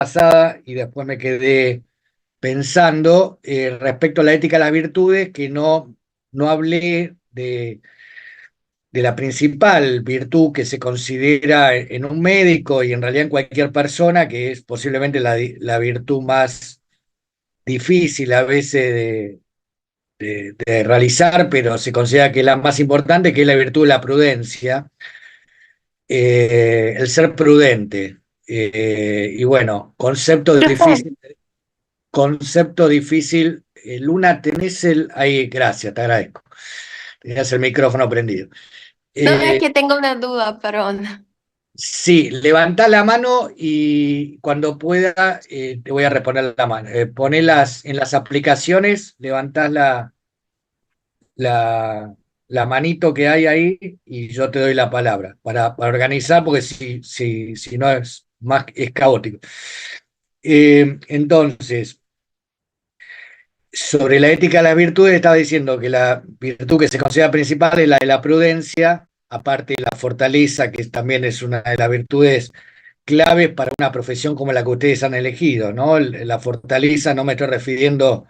pasada y después me quedé pensando respecto a la ética de las virtudes, que no hablé de la principal virtud que se considera en un médico y en realidad en cualquier persona, que es posiblemente la virtud más difícil a veces de realizar, pero se considera que es la más importante, que es la virtud de la prudencia, el ser prudente. Y bueno, Profe, concepto difícil. Luna, tenés ahí, gracias, te agradezco. Tenías el micrófono prendido. no es Eh, que tengo una duda, perdón. sí, levantá la mano y cuando pueda te voy a reponer la mano. Ponelas en las aplicaciones, levantás la manito que hay ahí y yo te doy la palabra para organizar, porque si no es caótico. Entonces, sobre la ética de las virtudes, estaba diciendo que la virtud que se considera principal es la de la prudencia, aparte de la fortaleza, que también es una de las virtudes claves para una profesión como la que ustedes han elegido, ¿no? La fortaleza, no me estoy refiriendo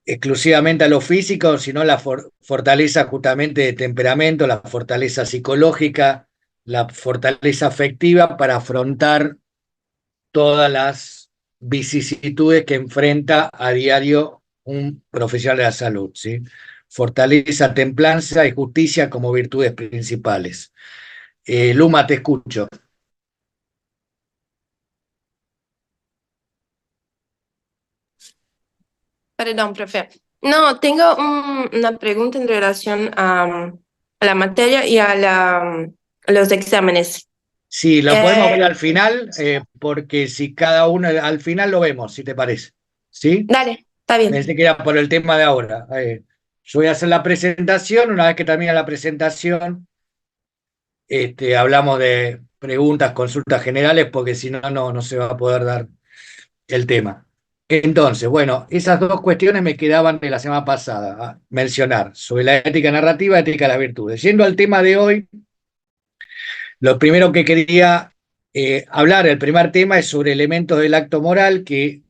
exclusivamente a lo físico, sino la fortaleza justamente de temperamento, la fortaleza psicológica, la fortaleza afectiva para afrontar todas las vicisitudes que enfrenta a diario un profesional de la salud, ¿sí? Fortaleza, templanza y justicia como virtudes principales. Luma, te escucho. Perdón, profe. No, tengo una pregunta en relación a la materia y a los exámenes. Sí, lo podemos ver Eh, al final, porque si cada uno, al final lo vemos, si te parece. ¿Sí? Dale, está Pensé bien. que era por el tema de ahora. Yo voy a hacer la presentación, una vez que termine la presentación, hablamos de preguntas, consultas generales, porque si no, no se va a poder dar el tema. Entonces, bueno, esas dos cuestiones me quedaban de la semana pasada a mencionar, sobre la ética narrativa y ética de las virtudes. Yendo al tema de hoy, lo primero que quería hablar, el primer tema, es sobre elementos del acto moral, que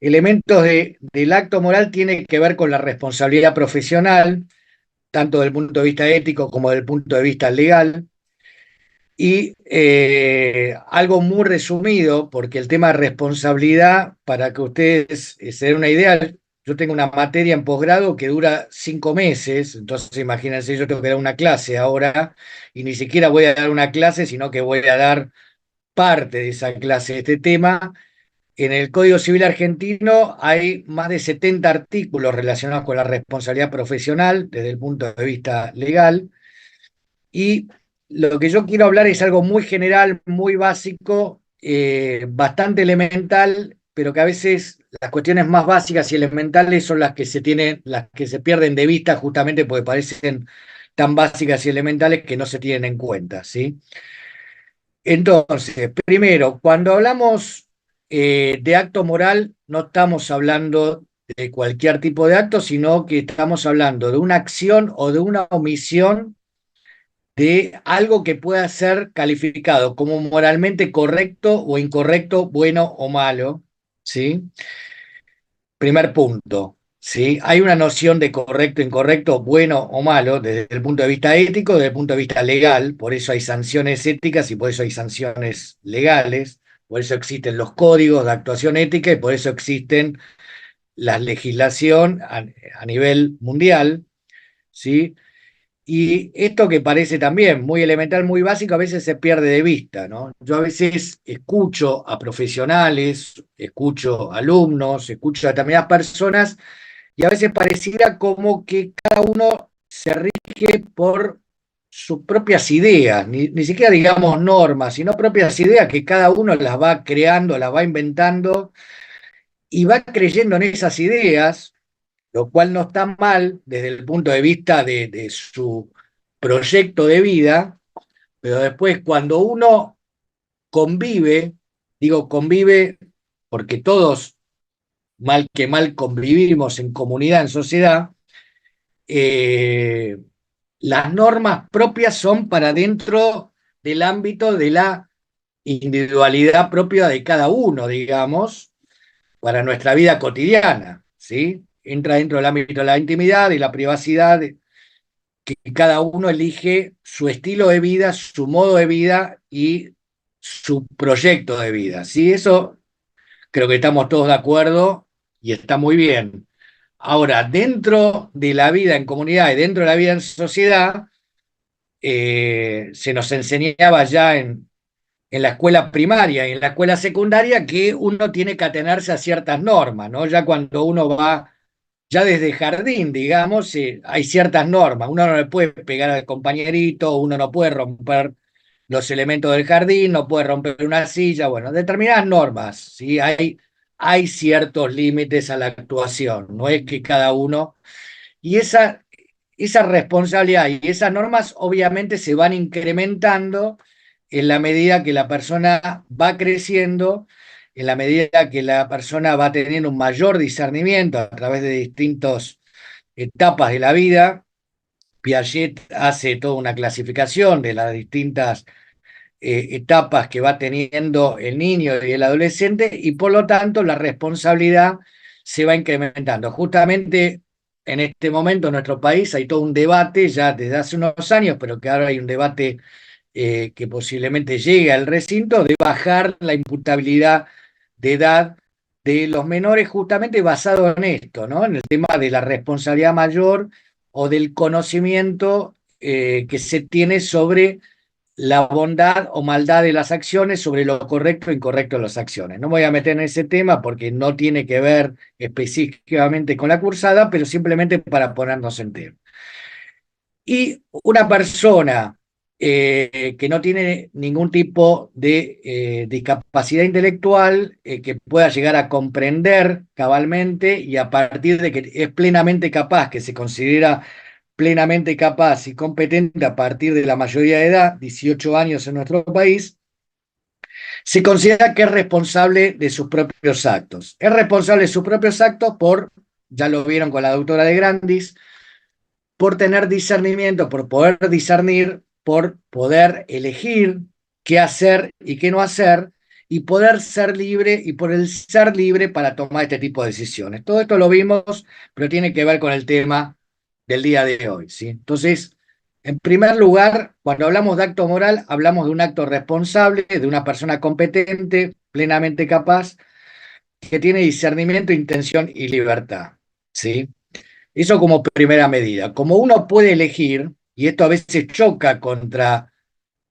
elementos del acto moral tienen que ver con la responsabilidad profesional, tanto desde el punto de vista ético como desde el punto de vista legal. Y algo muy resumido, porque el tema de responsabilidad, para que ustedes se den una idea, yo tengo una materia en posgrado que dura 5 meses, entonces imagínense, yo tengo que dar una clase ahora, y ni siquiera voy a dar una clase, sino que voy a dar parte de esa clase de este tema. En el Código Civil argentino hay más de 70 artículos relacionados con la responsabilidad profesional desde el punto de vista legal, y lo que yo quiero hablar es algo muy general, muy básico, bastante elemental, pero que a veces las cuestiones más básicas y elementales son las que se pierden de vista justamente porque parecen tan básicas y elementales que no se tienen en cuenta, ¿sí? Entonces, primero, cuando hablamos de acto moral, no estamos hablando de cualquier tipo de acto, sino que estamos hablando de una acción o de una omisión de algo que pueda ser calificado como moralmente correcto o incorrecto, bueno o malo, ¿sí? Primer punto, ¿sí? Hay una noción de correcto, incorrecto, bueno o malo desde el punto de vista ético, desde el punto de vista legal, por eso hay sanciones éticas y por eso hay sanciones legales, por eso existen los códigos de actuación ética y por eso existen la legislación a nivel mundial, ¿sí? Y esto que parece también muy elemental, muy básico, a veces se pierde de vista, ¿no? Yo a veces escucho a profesionales, escucho a alumnos, escucho a determinadas personas y a veces pareciera como que cada uno se rige por sus propias ideas, ni siquiera digamos normas, sino propias ideas que cada uno las va creando, las va inventando y va creyendo en esas ideas, lo cual no está mal desde el punto de vista de su proyecto de vida, pero después cuando uno convive, digo convive porque todos mal que mal convivimos en comunidad, en sociedad, eh, las normas propias son para dentro del ámbito de la individualidad propia de cada uno, digamos, para nuestra vida cotidiana, ¿sí? Entra dentro del ámbito de la intimidad y la privacidad, que cada uno elige su estilo de vida, su modo de vida y su proyecto de vida, ¿sí? Eso creo que estamos todos de acuerdo y está muy bien. Ahora, dentro de la vida en comunidad y dentro de la vida en sociedad, se nos enseñaba ya en la escuela primaria y en la escuela secundaria que uno tiene que atenerse a ciertas normas, ¿no? Ya cuando uno va, ya desde jardín, digamos, hay ciertas normas. Uno no le puede pegar al compañerito, uno no puede romper los elementos del jardín, no puede romper una silla, bueno, determinadas normas, ¿sí? Hay ciertos límites a la actuación, no es que cada uno... Y esa responsabilidad y esas normas obviamente se van incrementando en la medida que la persona va creciendo, en la medida que la persona va teniendo un mayor discernimiento a través de distintas etapas de la vida. Piaget hace toda una clasificación de las distintas etapas que va teniendo el niño y el adolescente, y por lo tanto la responsabilidad se va incrementando. Justamente en este momento en nuestro país hay todo un debate ya desde hace unos años, pero que ahora hay un debate que posiblemente llegue al recinto, de bajar la imputabilidad de edad de los menores, justamente basado en esto, ¿no? En el tema de la responsabilidad mayor o del conocimiento que se tiene sobre la bondad o maldad de las acciones, sobre lo correcto o incorrecto de las acciones. No me voy a meter en ese tema porque no tiene que ver específicamente con la cursada, pero simplemente para ponernos en tema. Y una persona que no tiene ningún tipo de discapacidad intelectual, que pueda llegar a comprender cabalmente y a partir de que es plenamente capaz, que se considera plenamente capaz y competente a partir de la mayoría de edad, 18 años en nuestro país, se considera que es responsable de sus propios actos. Es responsable de sus propios actos por, ya lo vieron con la doctora de Grandis, por tener discernimiento, por poder discernir, por poder elegir qué hacer y qué no hacer, y poder ser libre, y por el ser libre para tomar este tipo de decisiones. Todo esto lo vimos, pero tiene que ver con el tema del día de hoy, ¿sí? Entonces, en primer lugar, cuando hablamos de acto moral, hablamos de un acto responsable, de una persona competente, plenamente capaz, que tiene discernimiento, intención y libertad, ¿sí? Eso como primera medida. Como uno puede elegir, y esto a veces choca contra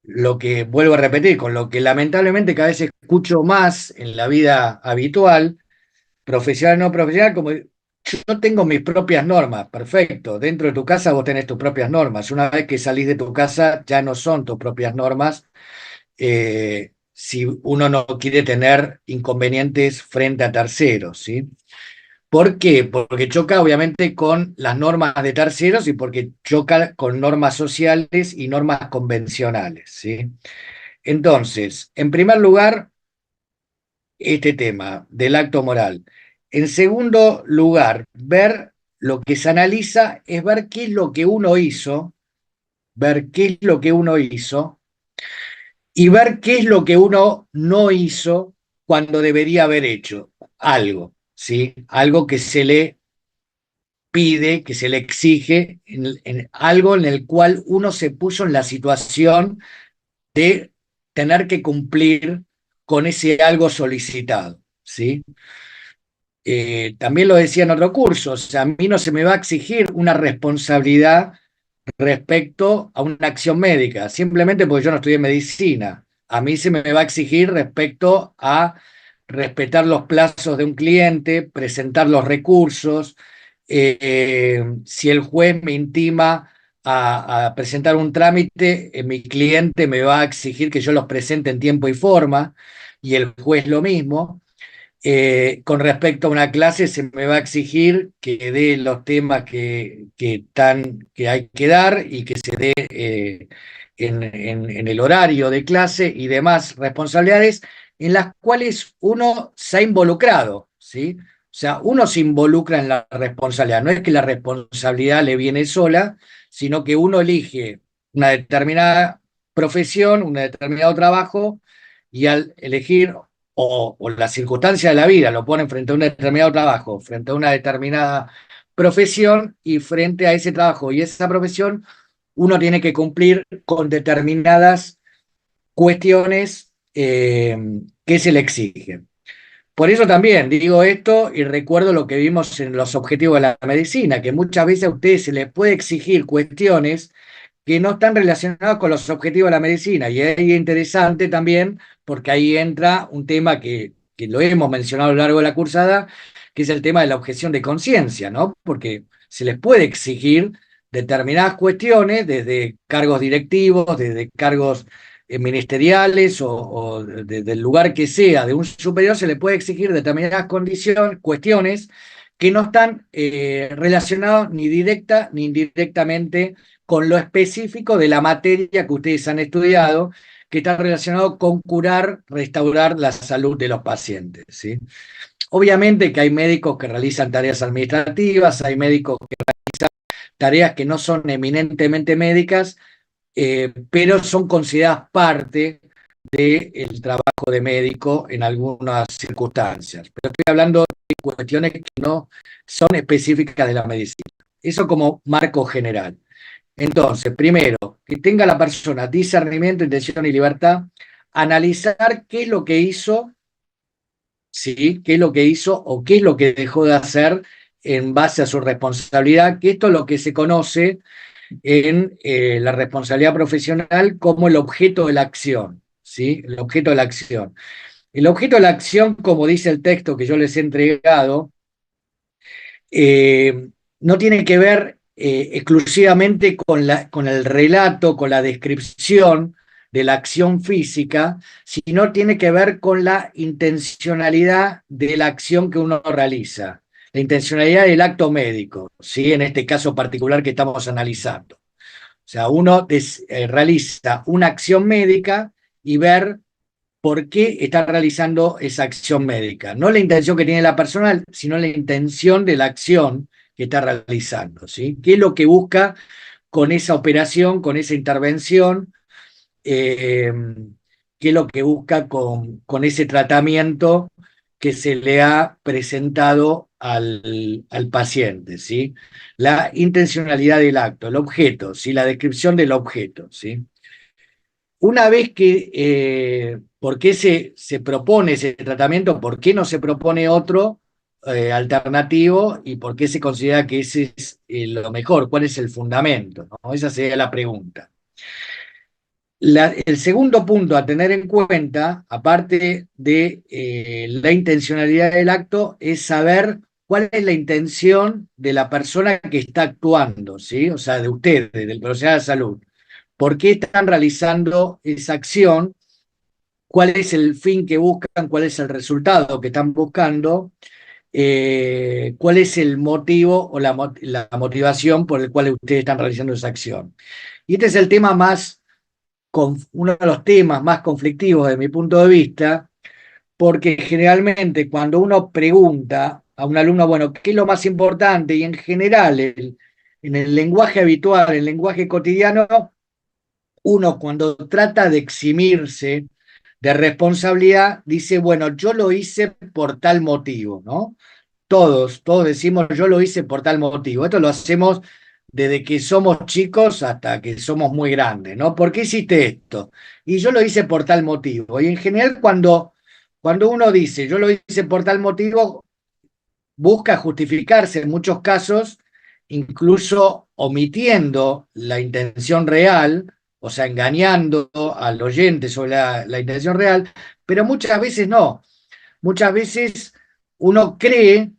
lo que, vuelvo a repetir, con lo que lamentablemente cada vez escucho más en la vida habitual, profesional o no profesional, como yo tengo mis propias normas, perfecto. Dentro de tu casa vos tenés tus propias normas. Una vez que salís de tu casa ya no son tus propias normas, si uno no quiere tener inconvenientes frente a terceros, ¿sí? ¿Por qué? Porque choca obviamente con las normas de terceros y porque choca con normas sociales y normas convencionales, ¿sí? Entonces, en primer lugar, este tema del acto moral. En segundo lugar, ver lo que se analiza es ver qué es lo que uno hizo, ver qué es lo que uno hizo y ver qué es lo que uno no hizo cuando debería haber hecho algo, ¿sí? Algo que se le pide, que se le exige, en algo en el cual uno se puso en la situación de tener que cumplir con ese algo solicitado, ¿sí? También lo decía en otro curso, o sea, a mí no se me va a exigir una responsabilidad respecto a una acción médica, simplemente porque yo no estudié medicina. A mí se me va a exigir respecto a respetar los plazos de un cliente, presentar los recursos. Si el juez me intima a presentar un trámite, mi cliente me va a exigir que yo los presente en tiempo y forma, y el juez lo mismo. Con respecto a una clase, se me va a exigir que dé los temas que hay que dar y que se dé en el horario de clase y demás responsabilidades en las cuales uno se ha involucrado, ¿sí? O sea, uno se involucra en la responsabilidad. No es que la responsabilidad le viene sola, sino que uno elige una determinada profesión, un determinado trabajo, y al elegir o la circunstancia de la vida lo ponen frente a un determinado trabajo, frente a una determinada profesión y frente a ese trabajo y esa profesión, uno tiene que cumplir con determinadas cuestiones que se le exigen. Por eso también digo esto y recuerdo lo que vimos en los objetivos de la medicina, que muchas veces a ustedes se les puede exigir cuestiones que no están relacionadas con los objetivos de la medicina. Y es interesante también porque ahí entra un tema que lo hemos mencionado a lo largo de la cursada, que es el tema de la objeción de conciencia, ¿no? Porque se les puede exigir determinadas cuestiones desde cargos directivos, desde cargos ministeriales o del lugar que sea de un superior, se le puede exigir determinadas condiciones, cuestiones que no están relacionadas ni directa ni indirectamente con lo específico de la materia que ustedes han estudiado, que está relacionado con curar, restaurar la salud de los pacientes, ¿sí? Obviamente que hay médicos que realizan tareas administrativas, hay médicos que realizan tareas que no son eminentemente médicas, pero son consideradas parte del trabajo de médico en algunas circunstancias. Pero estoy hablando de cuestiones que no son específicas de la medicina. Eso como marco general. Entonces, primero, que tenga la persona discernimiento, intención y libertad, analizar qué es lo que hizo, ¿sí? Qué es lo que hizo o qué es lo que dejó de hacer en base a su responsabilidad, que esto es lo que se conoce en la responsabilidad profesional como el objeto de la acción, ¿sí? El objeto de la acción. El objeto de la acción, como dice el texto que yo les he entregado, eh, no tiene que ver exclusivamente con el relato, con la descripción de la acción física, sino tiene que ver con la intencionalidad de la acción que uno realiza, la intencionalidad del acto médico, ¿sí? En este caso particular que estamos analizando. O sea, uno realiza una acción médica y ver por qué está realizando esa acción médica. No la intención que tiene la persona, sino la intención de la acción que está realizando, ¿sí? ¿Qué es lo que busca con esa operación, con esa intervención? Eh, ¿Qué es lo que busca con ese tratamiento que se le ha presentado al paciente, ¿sí? La intencionalidad del acto, el objeto, ¿sí? La descripción del objeto, ¿sí? Una vez que, ¿por qué se propone ese tratamiento? ¿Por qué no se propone otro alternativo? ¿Y por qué se considera que ese es lo mejor? ¿Cuál es el fundamento? ¿No? Esa sería la pregunta. El segundo punto a tener en cuenta, aparte de la intencionalidad del acto, es saber cuál es la intención de la persona que está actuando, ¿sí? O sea, de ustedes, del profesional de salud. ¿Por qué están realizando esa acción? ¿Cuál es el fin que buscan? ¿Cuál es el resultado que están buscando? ¿Cuál es el motivo o la motivación por el cual ustedes están realizando esa acción? Y este es el tema más, uno de los temas más conflictivos de mi punto de vista, porque generalmente cuando uno pregunta a un alumno, bueno, ¿qué es lo más importante? Y en general, en el lenguaje habitual, en el lenguaje cotidiano, uno cuando trata de eximirse de responsabilidad, dice, bueno, yo lo hice por tal motivo, ¿no? Todos decimos, yo lo hice por tal motivo. Esto lo hacemos desde que somos chicos hasta que somos muy grandes, ¿no? ¿Por qué hiciste esto? Y yo lo hice por tal motivo. Y en general, cuando uno dice, yo lo hice por tal motivo, busca justificarse en muchos casos, incluso omitiendo la intención real, o sea, engañando al oyente sobre la intención real, pero muchas veces no. Muchas veces uno cree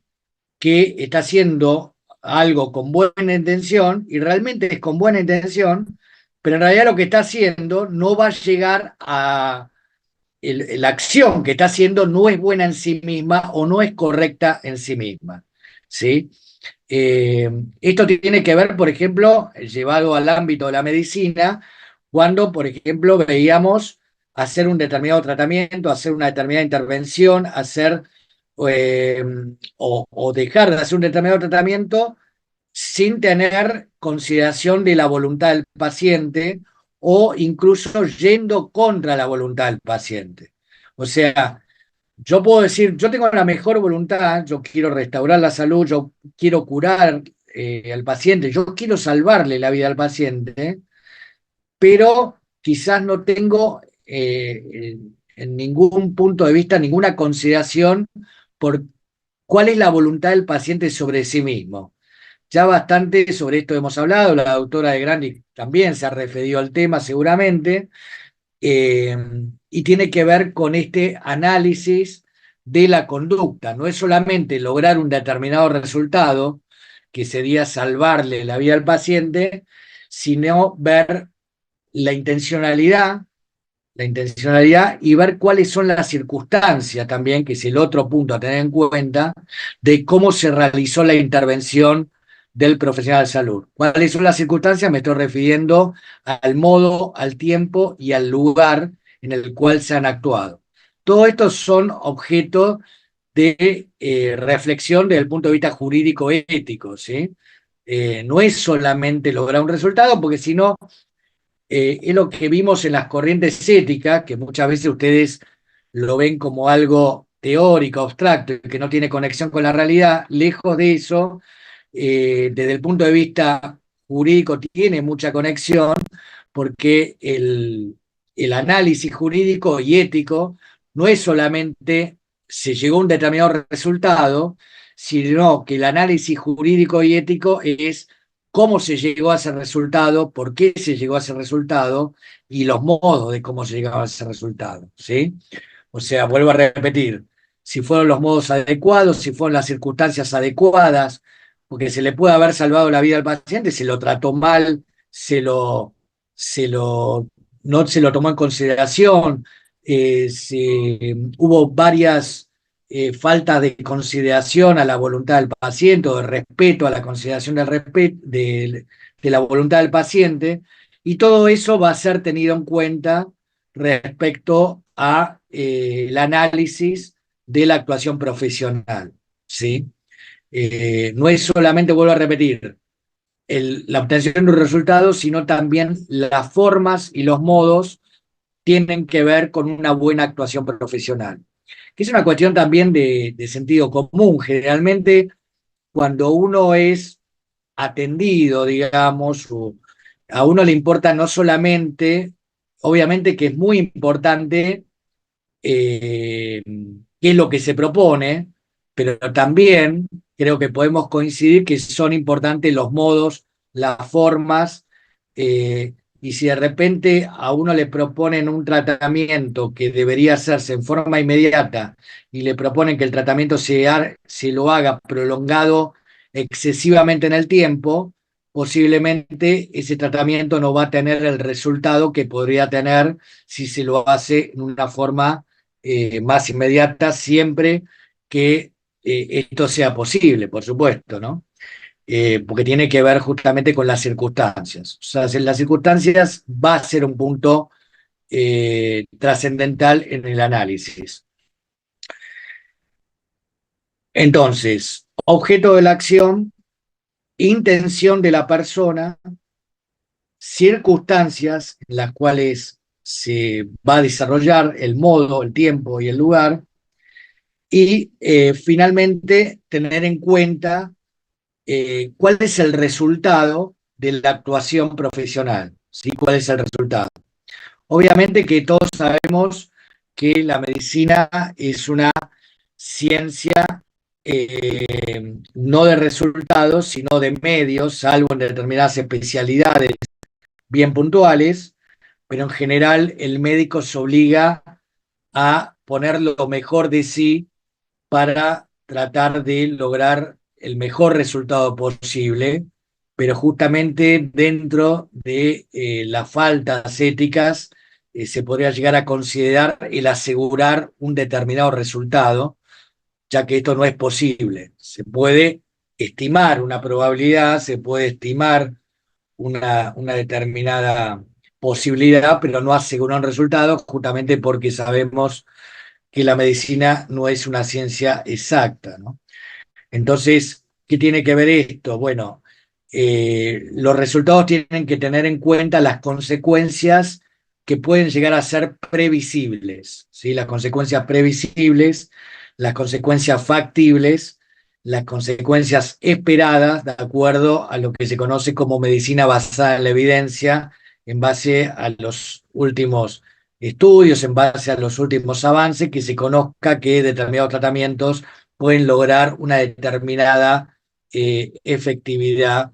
que está haciendo algo con buena intención y realmente es con buena intención, pero en realidad lo que está haciendo no va a llegar a... la acción que está haciendo no es buena en sí misma o no es correcta en sí misma, ¿sí? Esto tiene que ver, por ejemplo, llevado al ámbito de la medicina, cuando, por ejemplo, veíamos hacer un determinado tratamiento, hacer una determinada intervención, hacer eh, o dejar de hacer un determinado tratamiento sin tener consideración de la voluntad del paciente o incluso yendo contra la voluntad del paciente. O sea, yo puedo decir, yo tengo la mejor voluntad, yo quiero restaurar la salud, yo quiero curar al paciente, yo quiero salvarle la vida al paciente, pero quizás no tengo en ningún punto de vista, ninguna consideración por cuál es la voluntad del paciente sobre sí mismo. Ya bastante sobre esto hemos hablado, la doctora de Grandi también se ha referido al tema seguramente, eh, y tiene que ver con este análisis de la conducta. No es solamente lograr un determinado resultado, que sería salvarle la vida al paciente, sino ver la intencionalidad, la intencionalidad y ver cuáles son las circunstancias también, que es el otro punto a tener en cuenta, de cómo se realizó la intervención del profesional de salud. ¿Cuáles son las circunstancias? Me estoy refiriendo al modo, al tiempo y al lugar en el cual se han actuado. Todo esto son objetos de reflexión desde el punto de vista jurídico-ético, ¿sí? No es solamente lograr un resultado, porque si no, es lo que vimos en las corrientes éticas, que muchas veces ustedes lo ven como algo teórico, abstracto, y que no tiene conexión con la realidad. Lejos de eso, desde el punto de vista jurídico tiene mucha conexión, porque el análisis jurídico y ético no es solamente se llegó a un determinado resultado, sino que el análisis jurídico y ético es cómo se llegó a ese resultado, por qué se llegó a ese resultado y los modos de cómo se llegaba a ese resultado, ¿sí? O sea, vuelvo a repetir, si fueron los modos adecuados, si fueron las circunstancias adecuadas, porque se le puede haber salvado la vida al paciente, se lo trató mal, se lo, se lo, no se lo tomó en consideración, hubo varias faltas de consideración a la voluntad del paciente o de respeto a la consideración de la voluntad del paciente, y todo eso va a ser tenido en cuenta respecto a el análisis de la actuación profesional, ¿sí? No es solamente, vuelvo a repetir, la obtención de un resultado, sino también las formas y los modos tienen que ver con una buena actuación profesional, que es una cuestión también de sentido común. Generalmente, cuando uno es atendido, digamos, a uno le importa no solamente, obviamente que es muy importante qué es lo que se propone, pero también creo que podemos coincidir que son importantes los modos, las formas, y si de repente a uno le proponen un tratamiento que debería hacerse en forma inmediata y le proponen que el tratamiento se lo haga prolongado excesivamente en el tiempo, posiblemente ese tratamiento no va a tener el resultado que podría tener si se lo hace en una forma más inmediata, siempre que esto sea posible, por supuesto, ¿no? Porque tiene que ver justamente con las circunstancias. O sea, en las circunstancias va a ser un punto trascendental en el análisis. Entonces, objeto de la acción, intención de la persona, circunstancias en las cuales se va a desarrollar el modo, el tiempo y el lugar, y finalmente tener en cuenta cuál es el resultado de la actuación profesional, ¿sí? ¿Cuál es el resultado? Obviamente que todos sabemos que la medicina es una ciencia no de resultados, sino de medios, salvo en determinadas especialidades bien puntuales, pero en general el médico se obliga a poner lo mejor de sí para tratar de lograr el mejor resultado posible, pero justamente dentro de las faltas éticas se podría llegar a considerar el asegurar un determinado resultado, ya que esto no es posible. Se puede estimar una probabilidad, se puede estimar una determinada posibilidad, pero no asegurar un resultado, justamente porque sabemos que la medicina no es una ciencia exacta, ¿no? Entonces, ¿qué tiene que ver esto? Bueno, los resultados tienen que tener en cuenta las consecuencias que pueden llegar a ser previsibles, ¿sí? Las consecuencias previsibles, las consecuencias factibles, las consecuencias esperadas, de acuerdo a lo que se conoce como medicina basada en la evidencia, en base a los últimos estudios, en base a los últimos avances, que se conozca que determinados tratamientos pueden lograr una determinada efectividad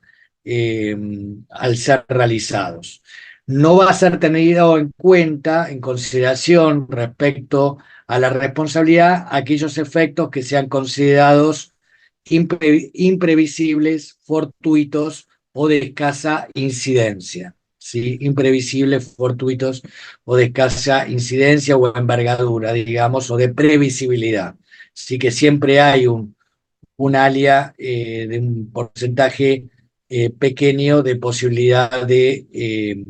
al ser realizados. No va a ser tenido en cuenta, en consideración respecto a la responsabilidad, aquellos efectos que sean considerados imprevisibles, fortuitos o de escasa incidencia. ¿Sí? Imprevisibles, fortuitos o de escasa incidencia o envergadura, digamos, o de previsibilidad. Sí que siempre hay un área de un porcentaje pequeño de posibilidad de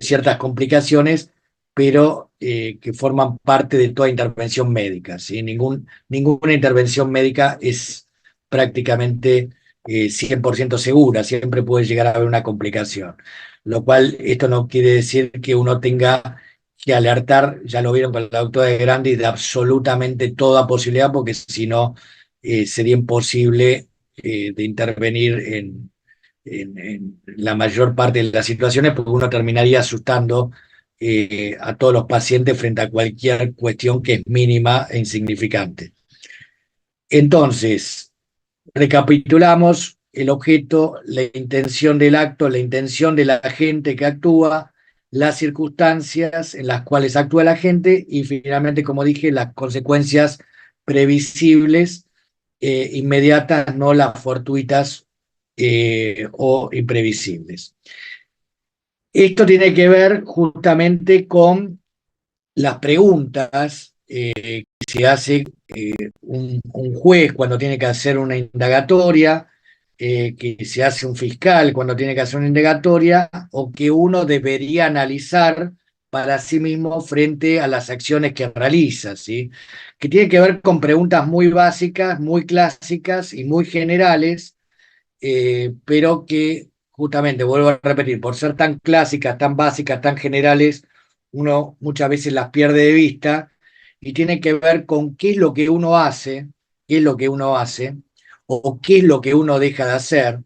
ciertas complicaciones, pero que forman parte de toda intervención médica. ¿Sí? Ninguna intervención médica es prácticamente 100% segura, siempre puede llegar a haber una complicación. Lo cual, esto no quiere decir que uno tenga que alertar, ya lo vieron con la doctora de Grandi, de absolutamente toda posibilidad, porque si no, sería imposible de intervenir en la mayor parte de las situaciones, porque uno terminaría asustando a todos los pacientes frente a cualquier cuestión que es mínima e insignificante. Entonces, recapitulamos el objeto, la intención del acto, la intención del agente que actúa, las circunstancias en las cuales actúa el agente y finalmente, como dije, las consecuencias previsibles, inmediatas, no las fortuitas o imprevisibles. Esto tiene que ver justamente con las preguntas que se hace un juez cuando tiene que hacer una indagatoria, que se hace un fiscal cuando tiene que hacer una indagatoria, o que uno debería analizar para sí mismo frente a las acciones que realiza, ¿sí? Que tiene que ver con preguntas muy básicas, muy clásicas y muy generales, pero que justamente, vuelvo a repetir, por ser tan clásicas, tan básicas, tan generales, uno muchas veces las pierde de vista y tiene que ver con qué es lo que uno hace, qué es lo que uno hace, o qué es lo que uno deja de hacer,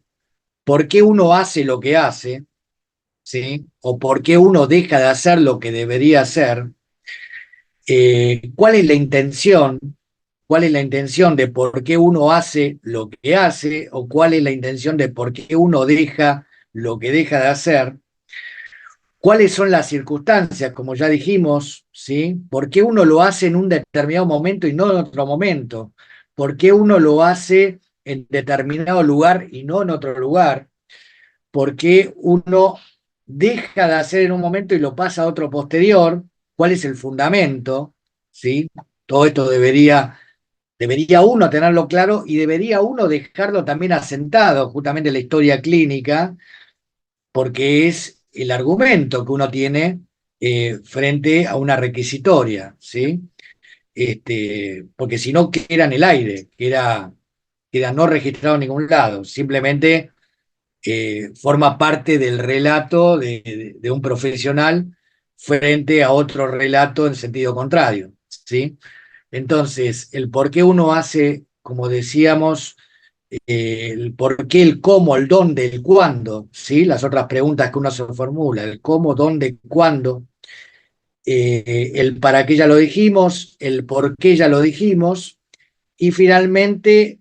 por qué uno hace lo que hace, ¿sí? O por qué uno deja de hacer lo que debería hacer, cuál es la intención, cuál es la intención de por qué uno hace lo que hace, o cuál es la intención de por qué uno deja lo que deja de hacer, cuáles son las circunstancias, como ya dijimos, ¿sí? ¿Por qué uno lo hace en un determinado momento y no en otro momento? ¿Por qué uno lo hace en determinado lugar y no en otro lugar? ¿Por qué uno deja de hacer en un momento y lo pasa a otro posterior? ¿Cuál es el fundamento? ¿Sí? Todo esto debería uno tenerlo claro y debería uno dejarlo también asentado, justamente en la historia clínica, porque es el argumento que uno tiene frente a una requisitoria, ¿sí? Porque si no, queda en el aire, queda no registrado en ningún lado, simplemente forma parte del relato de un profesional frente a otro relato en sentido contrario, ¿sí? Entonces, el por qué uno hace, como decíamos, el por qué, el cómo, el dónde, el cuándo, ¿sí? Las otras preguntas que uno se formula, el cómo, dónde, cuándo, el para qué ya lo dijimos, el por qué ya lo dijimos, y finalmente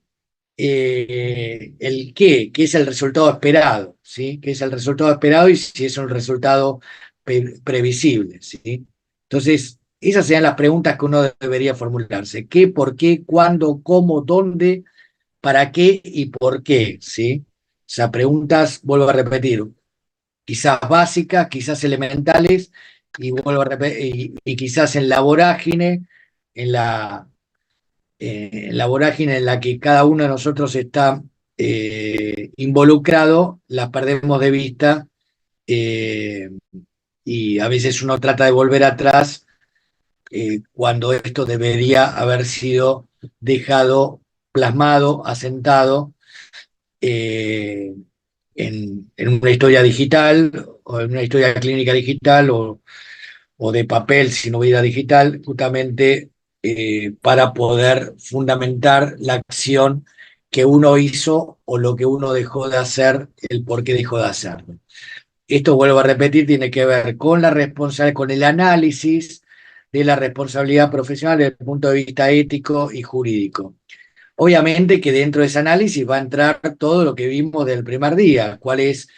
el qué, que es el resultado esperado, ¿sí? ¿Qué es el resultado esperado y si es un resultado previsible, ¿sí? Entonces, esas serían las preguntas que uno debería formularse. ¿Qué, por qué, cuándo, cómo, dónde, para qué y por qué? ¿Sí? O sea, preguntas, vuelvo a repetir, quizás básicas, quizás elementales, y vuelvo a repetir, y quizás en la vorágine en la que cada uno de nosotros está involucrado, las perdemos de vista, eh, y a veces uno trata de volver atrás cuando esto debería haber sido dejado plasmado, asentado eh, en una historia digital o en una historia clínica digital o de papel si no hubiera digital, justamente para poder fundamentar la acción que uno hizo o lo que uno dejó de hacer, el por qué dejó de hacerlo. Esto, vuelvo a repetir, tiene que ver con la responsabilidad, con el análisis de la responsabilidad profesional desde el punto de vista ético y jurídico. Obviamente que dentro de ese análisis va a entrar todo lo que vimos del primer día, cuál es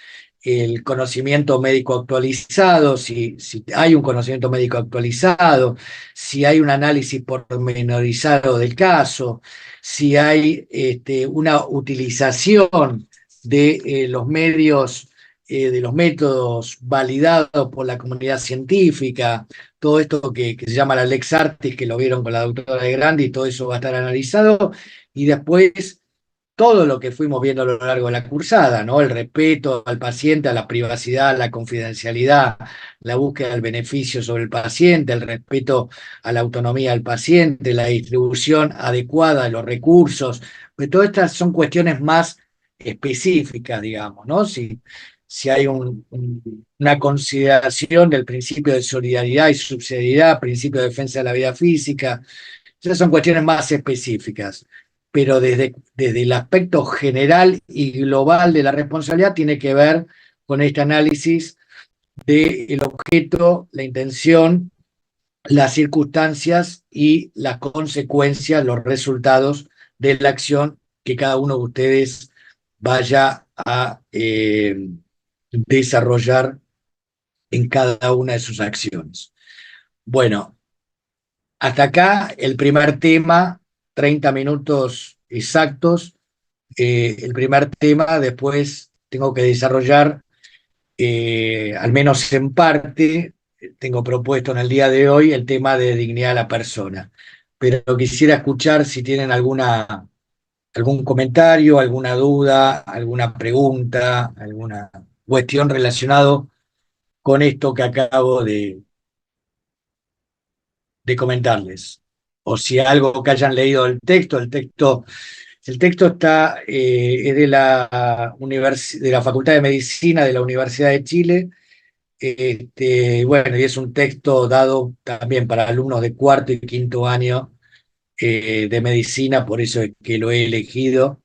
el conocimiento médico actualizado, si hay un conocimiento médico actualizado, si hay un análisis pormenorizado del caso, si hay una utilización de los medios, de los métodos validados por la comunidad científica, todo esto que se llama la Lex Artis, que lo vieron con la doctora de Grandi, y todo eso va a estar analizado, y después todo lo que fuimos viendo a lo largo de la cursada, ¿no? El respeto al paciente, a la privacidad, a la confidencialidad, la búsqueda del beneficio sobre el paciente, el respeto a la autonomía del paciente, la distribución adecuada de los recursos. Pues todas estas son cuestiones más específicas, digamos, ¿no? Si hay una consideración del principio de solidaridad y subsidiariedad, principio de defensa de la vida física, esas son cuestiones más específicas, pero desde el aspecto general y global de la responsabilidad tiene que ver con este análisis del objeto, la intención, las circunstancias y las consecuencias, los resultados de la acción que cada uno de ustedes vaya a desarrollar en cada una de sus acciones. Bueno, hasta acá el primer tema, 30 minutos exactos. El primer tema, después tengo que desarrollar, al menos en parte, tengo propuesto en el día de hoy el tema de dignidad de la persona. Pero quisiera escuchar si tienen algún comentario, alguna duda, alguna pregunta, alguna cuestión relacionado con esto que acabo de comentarles. O si algo que hayan leído del texto, el texto está, es de de la Facultad de Medicina de la Universidad de Chile. Bueno, y es un texto dado también para alumnos de cuarto y quinto año de medicina, por eso es que lo he elegido,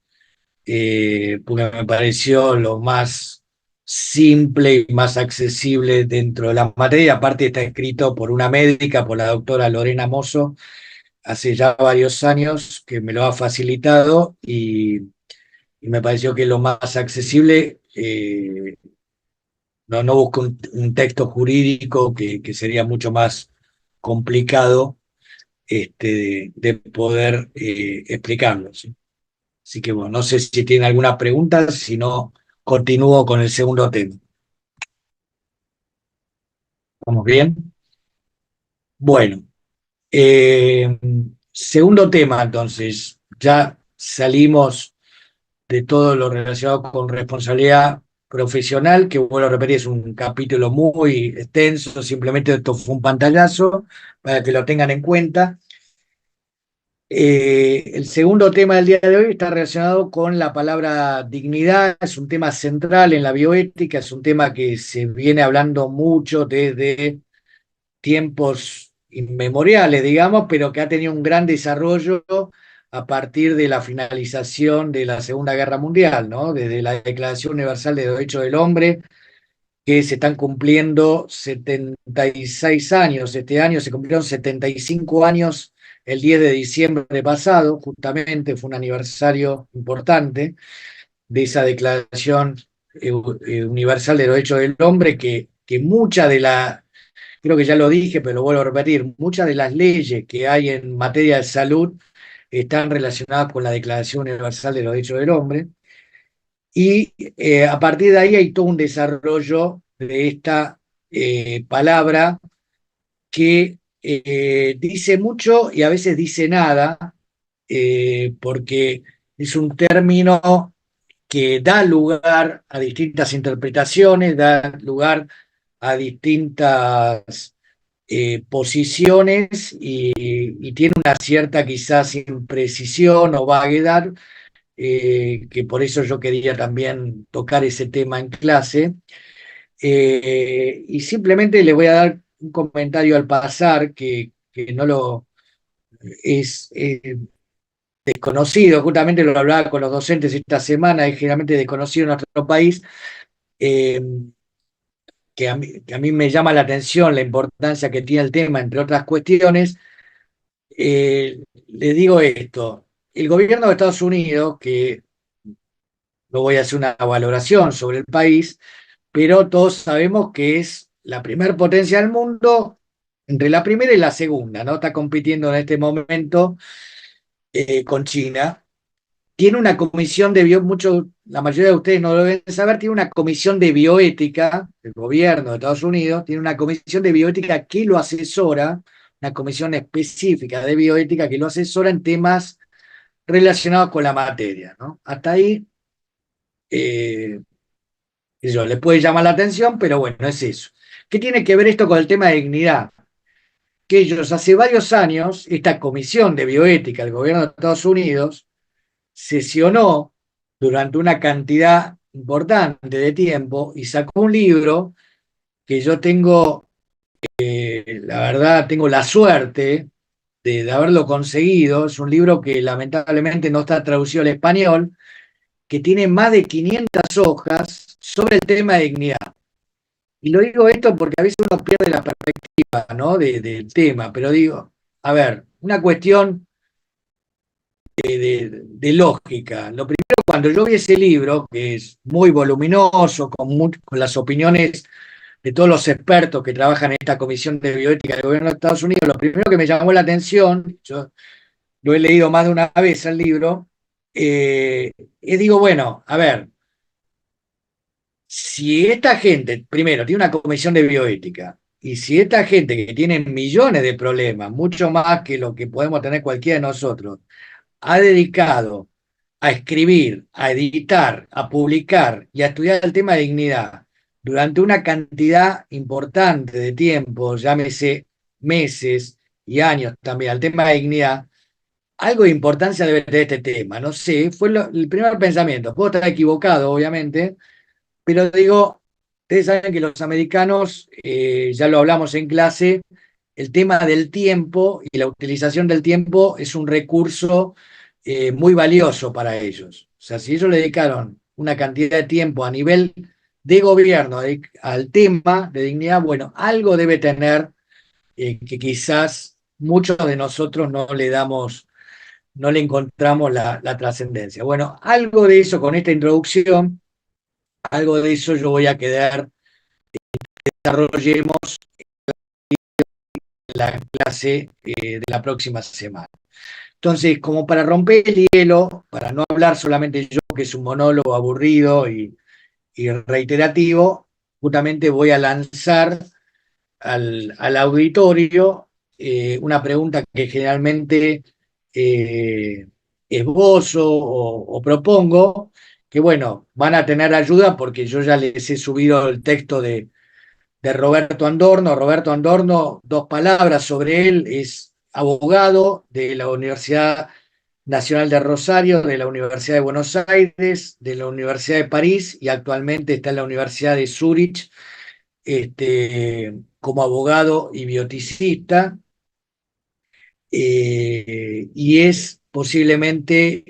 porque me pareció lo más simple y más accesible dentro de la materia. Aparte está escrito por una médica, por la doctora Lorena Mozo, hace ya varios años que me lo ha facilitado y me pareció que es lo más accesible. No busco un texto jurídico que sería mucho más complicado de poder explicarlo, ¿sí? Así que bueno, no sé si tiene alguna pregunta, si no, continúo con el segundo tema. ¿Vamos bien? Bueno, eh, segundo tema entonces, ya salimos de todo lo relacionado con responsabilidad profesional, que vuelvo a repetir, es un capítulo muy extenso, simplemente esto fue un pantallazo para que lo tengan en cuenta. El segundo tema del día de hoy está relacionado con la palabra dignidad, es un tema central en la bioética, es un tema que se viene hablando mucho desde tiempos inmemoriales, digamos, pero que ha tenido un gran desarrollo a partir de la finalización de la Segunda Guerra Mundial, ¿no? Desde la Declaración Universal de Derechos del Hombre, que se están cumpliendo 76 años, este año se cumplieron 75 años el 10 de diciembre pasado, justamente fue un aniversario importante de esa Declaración Universal de Derechos del Hombre, que mucha de la, creo que ya lo dije, pero lo vuelvo a repetir, muchas de las leyes que hay en materia de salud están relacionadas con la Declaración Universal de los Derechos del Hombre, y a partir de ahí hay todo un desarrollo de esta palabra que dice mucho y a veces dice nada, porque es un término que da lugar a distintas interpretaciones, da lugar a distintas posiciones y tiene una cierta quizás imprecisión o vaguedad, que por eso yo quería también tocar ese tema en clase. Y simplemente le voy a dar un comentario al pasar que no lo es desconocido, justamente lo hablaba con los docentes esta semana, es generalmente desconocido en nuestro país, eh, que a mí me llama la atención la importancia que tiene el tema, entre otras cuestiones. Le digo esto, el gobierno de Estados Unidos, que no voy a hacer una valoración sobre el país, pero todos sabemos que es la primer potencia del mundo, entre la primera y la segunda, ¿no? Está compitiendo en este momento con China. Tiene una comisión de la mayoría de ustedes no lo deben saber, tiene una comisión de bioética, el gobierno de Estados Unidos tiene una comisión de bioética que lo asesora, una comisión específica de bioética que lo asesora en temas relacionados con la materia, ¿no? Hasta ahí, eh, eso le puede llamar la atención, pero bueno, es eso. ¿Qué tiene que ver esto con el tema de dignidad? Que ellos hace varios años, esta comisión de bioética del gobierno de Estados Unidos, sesionó durante una cantidad importante de tiempo y sacó un libro que yo tengo, la verdad, tengo la suerte de haberlo conseguido. Es un libro que lamentablemente no está traducido al español, que tiene más de 500 hojas sobre el tema de dignidad. Y lo digo esto porque a veces uno pierde la perspectiva, ¿no? Del tema, pero digo, a ver, una cuestión de lógica. Lo primero, cuando yo vi ese libro, que es muy voluminoso, con las opiniones de todos los expertos que trabajan en esta comisión de bioética del gobierno de Estados Unidos, lo primero que me llamó la atención, yo lo he leído más de una vez el libro, y digo, bueno, a ver, si esta gente, primero, tiene una comisión de bioética, y si esta gente que tiene millones de problemas, mucho más que lo que podemos tener cualquiera de nosotros, ha dedicado a escribir, a editar, a publicar y a estudiar el tema de dignidad durante una cantidad importante de tiempo, llámese meses y años también, al tema de dignidad, algo de importancia debe tener este tema. No sé, fue el primer pensamiento. Puedo estar equivocado, obviamente, pero digo, ustedes saben que los americanos, ya lo hablamos en clase, el tema del tiempo y la utilización del tiempo es un recurso muy valioso para ellos. O sea, si ellos le dedicaron una cantidad de tiempo a nivel de gobierno al tema de dignidad, bueno, algo debe tener que quizás muchos de nosotros no le damos, no le encontramos la trascendencia. Bueno, algo de eso con esta introducción, algo de eso yo voy a quedar, desarrollemos la clase de la próxima semana. Entonces, como para romper el hielo, para no hablar solamente yo, que es un monólogo aburrido y reiterativo, justamente voy a lanzar al auditorio una pregunta que generalmente esbozo o propongo, que bueno, van a tener ayuda porque yo ya les he subido el texto de Roberto Andorno. Roberto Andorno, dos palabras sobre él, es abogado de la Universidad Nacional de Rosario, de la Universidad de Buenos Aires, de la Universidad de París y actualmente está en la Universidad de Zúrich como abogado y bioticista, y es posiblemente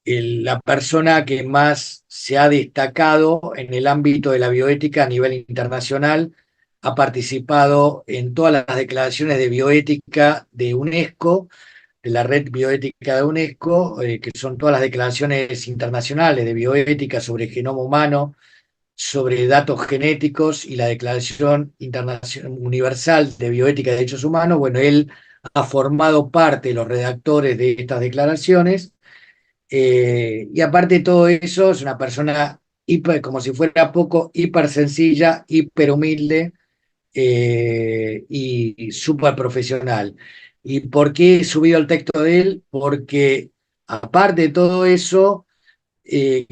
la persona que más se ha destacado en el ámbito de la bioética a nivel internacional. Ha participado en todas las declaraciones de bioética de UNESCO, de la red bioética de UNESCO, que son todas las declaraciones internacionales de bioética sobre el genoma humano, sobre datos genéticos y la Declaración Universal de Bioética de Derechos Humanos. Bueno, él ha formado parte de los redactores de estas declaraciones, y aparte de todo eso, es una persona como si fuera poco, hiper sencilla, hiper humilde, y súper profesional. ¿Y por qué he subido el texto de él? Porque aparte de todo eso,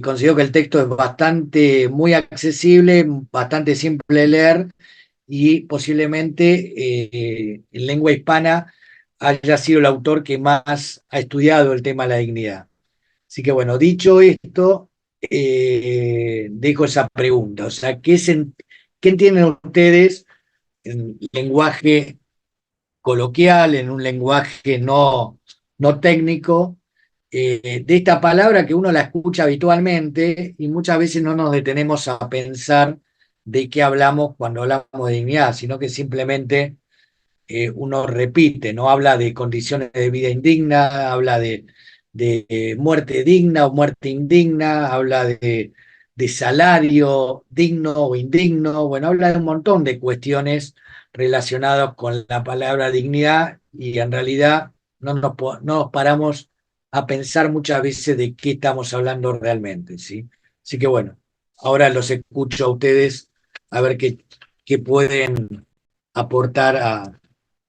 considero que el texto es bastante, muy accesible, bastante simple de leer y posiblemente en lengua hispana haya sido el autor que más ha estudiado el tema de la dignidad. Así que bueno, dicho esto, dejo esa pregunta. O sea, ¿qué entienden ustedes en lenguaje coloquial, en un lenguaje no técnico, de esta palabra que uno la escucha habitualmente y muchas veces no nos detenemos a pensar de qué hablamos cuando hablamos de dignidad, sino que simplemente uno repite, no habla de condiciones de vida indigna, habla de muerte digna o muerte indigna, habla de salario digno o indigno, bueno, habla de un montón de cuestiones relacionadas con la palabra dignidad y en realidad no nos paramos a pensar muchas veces de qué estamos hablando realmente, ¿sí? Así que bueno, ahora los escucho a ustedes a ver qué pueden aportar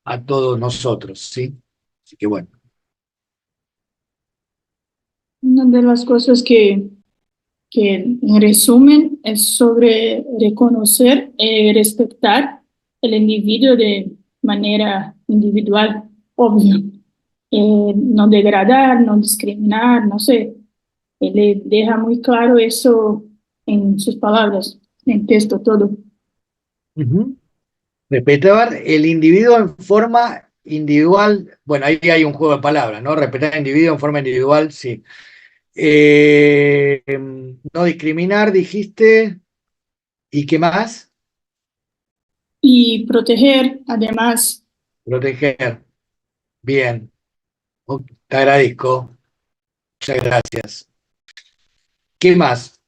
a todos nosotros, ¿sí? Así que bueno. Una de las cosas que en resumen es sobre reconocer y respetar el individuo de manera individual, obvio. No degradar, no discriminar, no sé. Él deja muy claro eso en sus palabras, en texto todo. Ujú. Respetar el individuo en forma individual, bueno, ahí hay un juego de palabras, ¿no? Respetar al individuo en forma individual, sí. No discriminar, dijiste, ¿y qué más? Y proteger, además, Proteger. Bien, te agradezco, muchas gracias. ¿Qué más?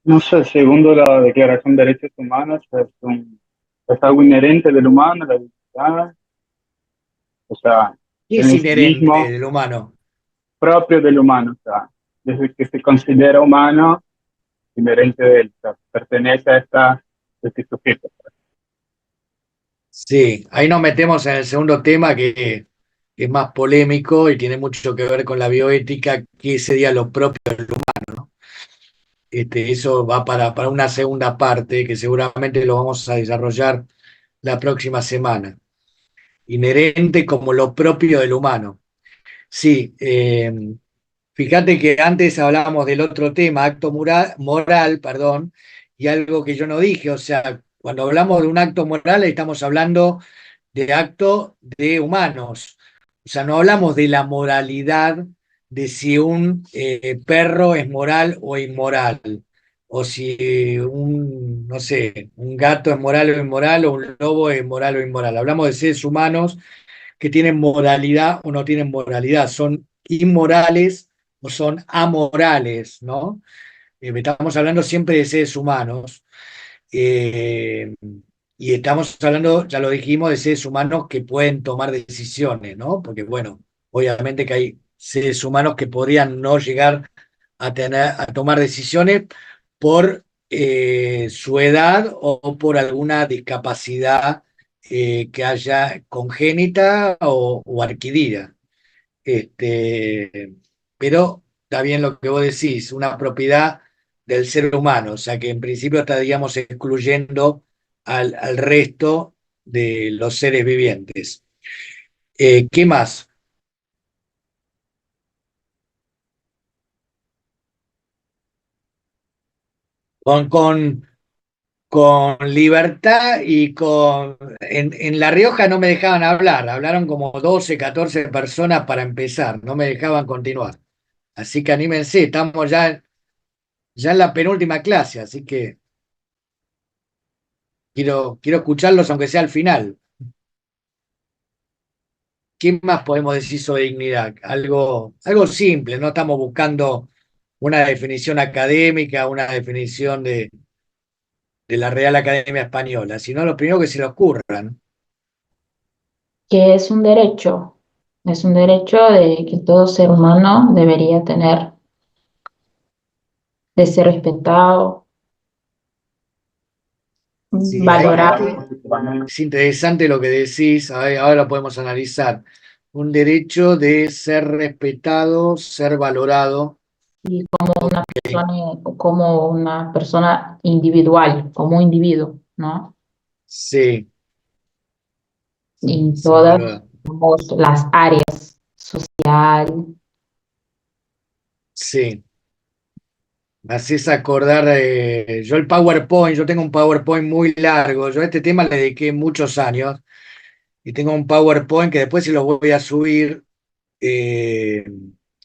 No sé, segundo la Declaración de Derechos Humanos, es algo inherente del humano, la dignidad, o sea, ¿Qué el es inherente civismo del humano? propio del humano, o sea, desde que se considera humano, inherente de él, o sea, pertenece a este sujeto. Sí, ahí nos metemos en el segundo tema que es más polémico y tiene mucho que ver con la bioética, que sería lo propio del humano, ¿no? Eso va para una segunda parte que seguramente lo vamos a desarrollar la próxima semana. Inherente como lo propio del humano. Sí, fíjate que antes hablábamos del otro tema, acto moral, perdón, y algo que yo no dije, o sea, cuando hablamos de un acto moral estamos hablando de acto de humanos. O sea, no hablamos de la moralidad de si un perro es moral o inmoral, o si no sé, un gato es moral o inmoral, o un lobo es moral o inmoral. Hablamos de seres humanos que tienen moralidad o no tienen moralidad, son inmorales o son amorales, ¿no? Estamos hablando siempre de seres humanos. Eh, y estamos hablando, ya lo dijimos, de seres humanos que pueden tomar decisiones, ¿no? Porque, bueno, obviamente que hay seres humanos que podrían no llegar a tomar decisiones por su edad o por alguna discapacidad que haya congénita o adquirida. Este, pero está bien lo que vos decís, una propiedad del ser humano, o sea que en principio estaríamos excluyendo al resto de los seres vivientes. ¿Qué más? Con, con, con libertad y con... En La Rioja no me dejaban hablar, hablaron como 12 14 personas para empezar, no me dejaban continuar. Así que anímense, estamos ya en la penúltima clase, así que quiero escucharlos aunque sea al final. ¿Qué más podemos decir sobre dignidad? Algo simple, no estamos buscando una definición académica, una definición de la Real Academia Española, sino lo primero que se le ocurran. Que es un derecho de que todo ser humano debería tener, de ser respetado, Sí, valorado. es interesante lo que decís, a ver, ahora lo podemos analizar. Un derecho de ser respetado, ser valorado. Y como una Ok, como una persona individual, como un individuo, ¿no? sí, En sin todas duda. digamos, las áreas social, Sí. Me haces acordar, yo el PowerPoint, yo tengo un PowerPoint muy largo, yo a este tema le dediqué muchos años y tengo un PowerPoint que después se lo voy a subir. eh,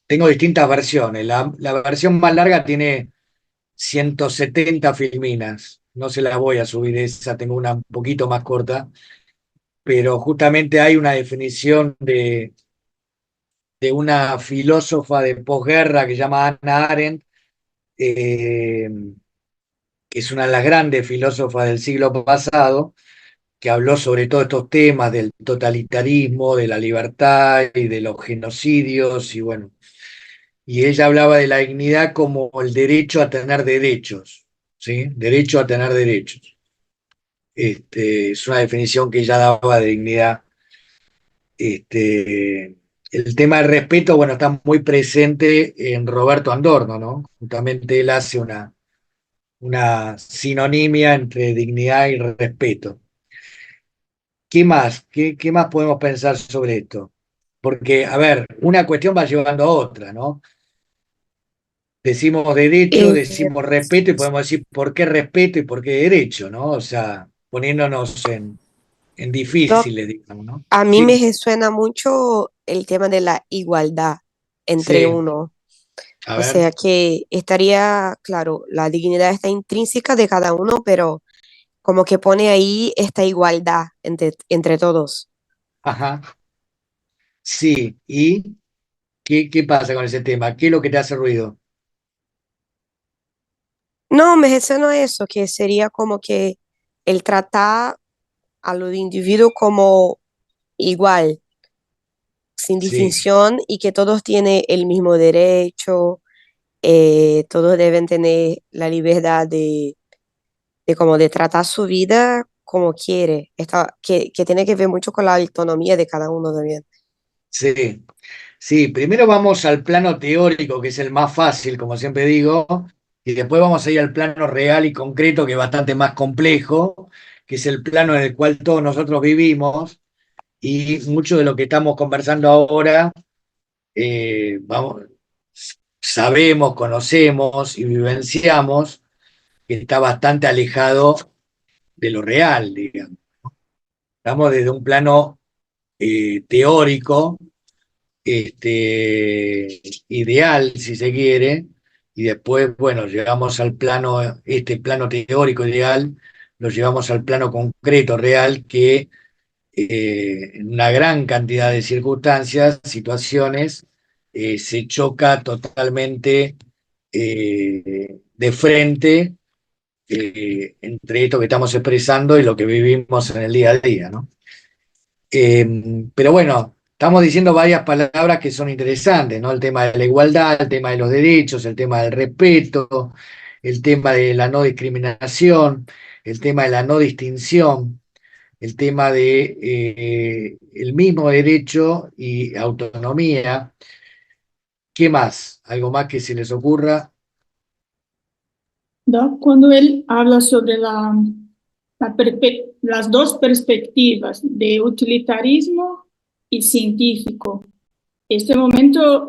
Tengo distintas versiones. La versión más larga tiene 170 filminas. No se la voy a subir esa, tengo una un poquito más corta, pero justamente hay una definición de una filósofa de posguerra que se llama Hannah Arendt, eh, que es una de las grandes filósofas del siglo pasado, que habló sobre todos estos temas del totalitarismo, de la libertad y de los genocidios, y bueno, y ella hablaba de la dignidad como el derecho a tener derechos, ¿sí? Derecho a tener derechos. Es una definición que ella daba de dignidad. El tema del respeto, bueno, está muy presente en Roberto Andorno, ¿no? Justamente él hace una sinonimia entre dignidad y respeto. ¿Qué más? ¿Qué más podemos pensar sobre esto? Porque, a ver, una cuestión va llevando a otra, ¿no? Decimos derecho, Eh, decimos respeto y podemos decir por qué respeto y por qué derecho, ¿no? O sea, poniéndonos en Doc, difíciles, digamos, ¿no? a mí me Sí, resuena mucho el tema de la igualdad entre sí, uno. a O ver, sea que estaría, claro, la dignidad está intrínseca de cada uno, pero como que pone ahí esta igualdad entre todos. ajá, sí, ¿y qué pasa con ese tema? ¿Qué es lo que te hace ruido? No, me resuena eso, que sería como que el tratar a los individuos como igual, sin Sí, distinción y que todos tienen el mismo derecho, todos deben tener la libertad de como de tratar su vida como quiere, que tiene que ver mucho con la autonomía de cada uno también. sí, sí, primero vamos al plano teórico, que es el más fácil, como siempre digo, y después vamos a ir al plano real y concreto, que es bastante más complejo, que es el plano en el cual todos nosotros vivimos. Y mucho de lo que estamos conversando ahora, vamos, sabemos, conocemos y vivenciamos que está bastante alejado de lo real, digamos. Estamos desde un plano teórico, ideal, si se quiere, y después, bueno, llegamos al plano, este plano teórico ideal, lo llevamos al plano concreto, real, que en una gran cantidad de circunstancias, situaciones, se choca totalmente de frente entre esto que estamos expresando y lo que vivimos en el día a día, ¿no? Pero bueno, estamos diciendo varias palabras que son interesantes, ¿no? El tema de la igualdad, el tema de los derechos, el tema del respeto, el tema de la no discriminación, el tema de la no distinción, el tema de el mismo derecho y autonomía. ¿Qué más? ¿Algo más que se les ocurra? ¿no? Cuando él habla sobre las dos perspectivas de utilitarismo y científico, este momento,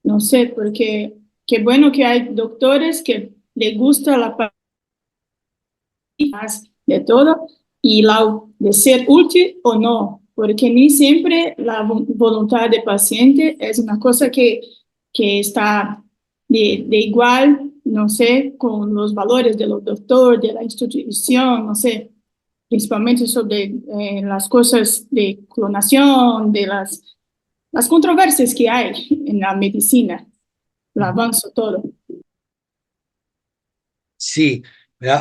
no sé, porque qué bueno que hay doctores que les gusta la parte de todo y la de ser útil o no, porque ni siempre la voluntad del paciente es una cosa que está de igual, no sé, con los valores de los doctores, de la institución, no sé, principalmente sobre las cosas de clonación, de las controversias que hay en la medicina, el avance, todo. Sí,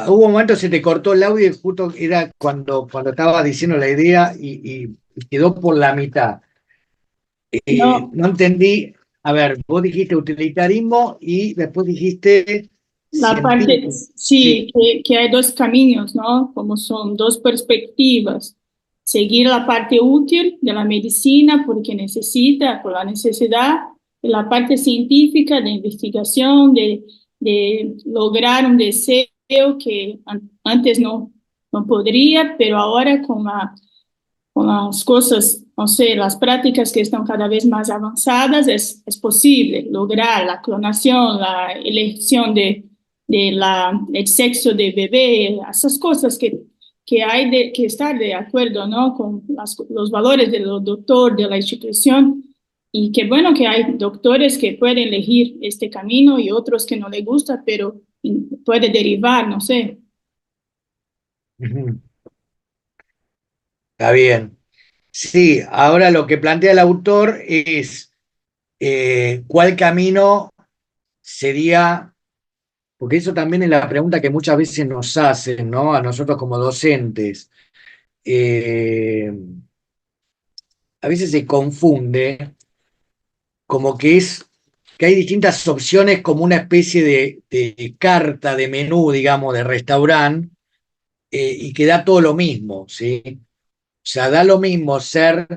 hubo un momento se te cortó el audio y justo era cuando estaba diciendo la idea y quedó por la mitad. No, No entendí. A ver, vos dijiste utilitarismo y después dijiste la parte, científico. Sí, sí, que hay dos caminos, ¿no? Como son dos perspectivas. Seguir la parte útil de la medicina porque necesita, por la necesidad, y la parte científica de investigación, de lograr un deseo que antes no podría, pero ahora con las cosas no sé, las prácticas que están cada vez más avanzadas, es posible lograr la clonación, la elección del sexo de bebé, esas cosas que hay que estar de acuerdo, ¿no? Con los valores del doctor, de la institución. Y qué bueno que hay doctores que pueden elegir este camino y otros que no les gusta, pero puede derivar, no sé. Ujú. Está bien. Sí, ahora lo que plantea el autor es cuál camino sería, porque eso también es la pregunta que muchas veces nos hacen, ¿no? A nosotros como docentes. Eh, a veces se confunde como que hay distintas opciones como una especie de carta, de menú, digamos, de restaurante, y que da todo lo mismo, ¿sí? O sea, da lo mismo ser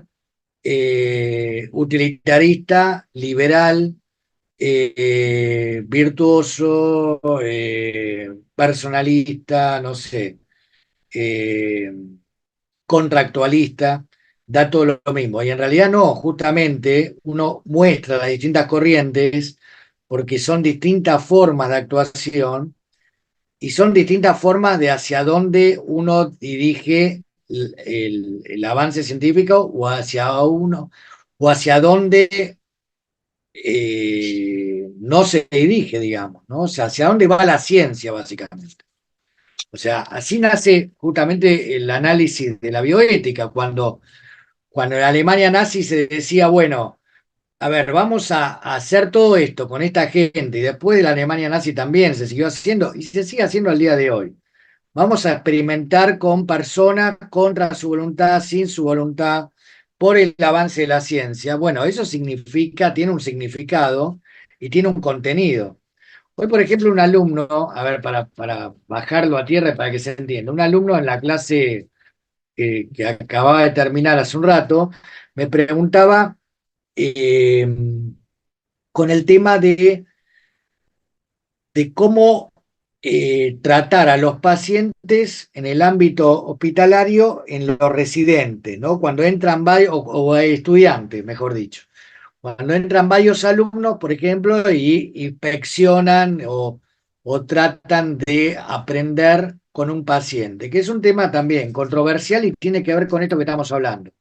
utilitarista, liberal, virtuoso, personalista, no sé, eh, contractualista, da todo lo mismo. Y en realidad no, justamente uno muestra las distintas corrientes porque son distintas formas de actuación y son distintas formas de hacia dónde uno dirige el avance científico o hacia dónde no se dirige, digamos, ¿no? O sea, hacia dónde va la ciencia, básicamente. O sea, así nace justamente el análisis de la bioética, cuando en Alemania nazi se decía, bueno, a ver, vamos a hacer todo esto con esta gente, y después de la Alemania nazi también se siguió haciendo, y se sigue haciendo al día de hoy. Vamos a experimentar con personas contra su voluntad, sin su voluntad, por el avance de la ciencia. Bueno, eso significa, tiene un significado y tiene un contenido. Hoy, por ejemplo, un alumno, a ver, para bajarlo a tierra y para que se entienda, un alumno en la clase que acababa de terminar hace un rato, me preguntaba eh, con el tema de cómo tratar a los pacientes en el ámbito hospitalario en los residentes, ¿no? Cuando entran varios, o estudiantes, mejor dicho. Cuando entran varios alumnos, por ejemplo, y inspeccionan o tratan de aprender con un paciente, que es un tema también controversial y tiene que ver con esto que estamos hablando,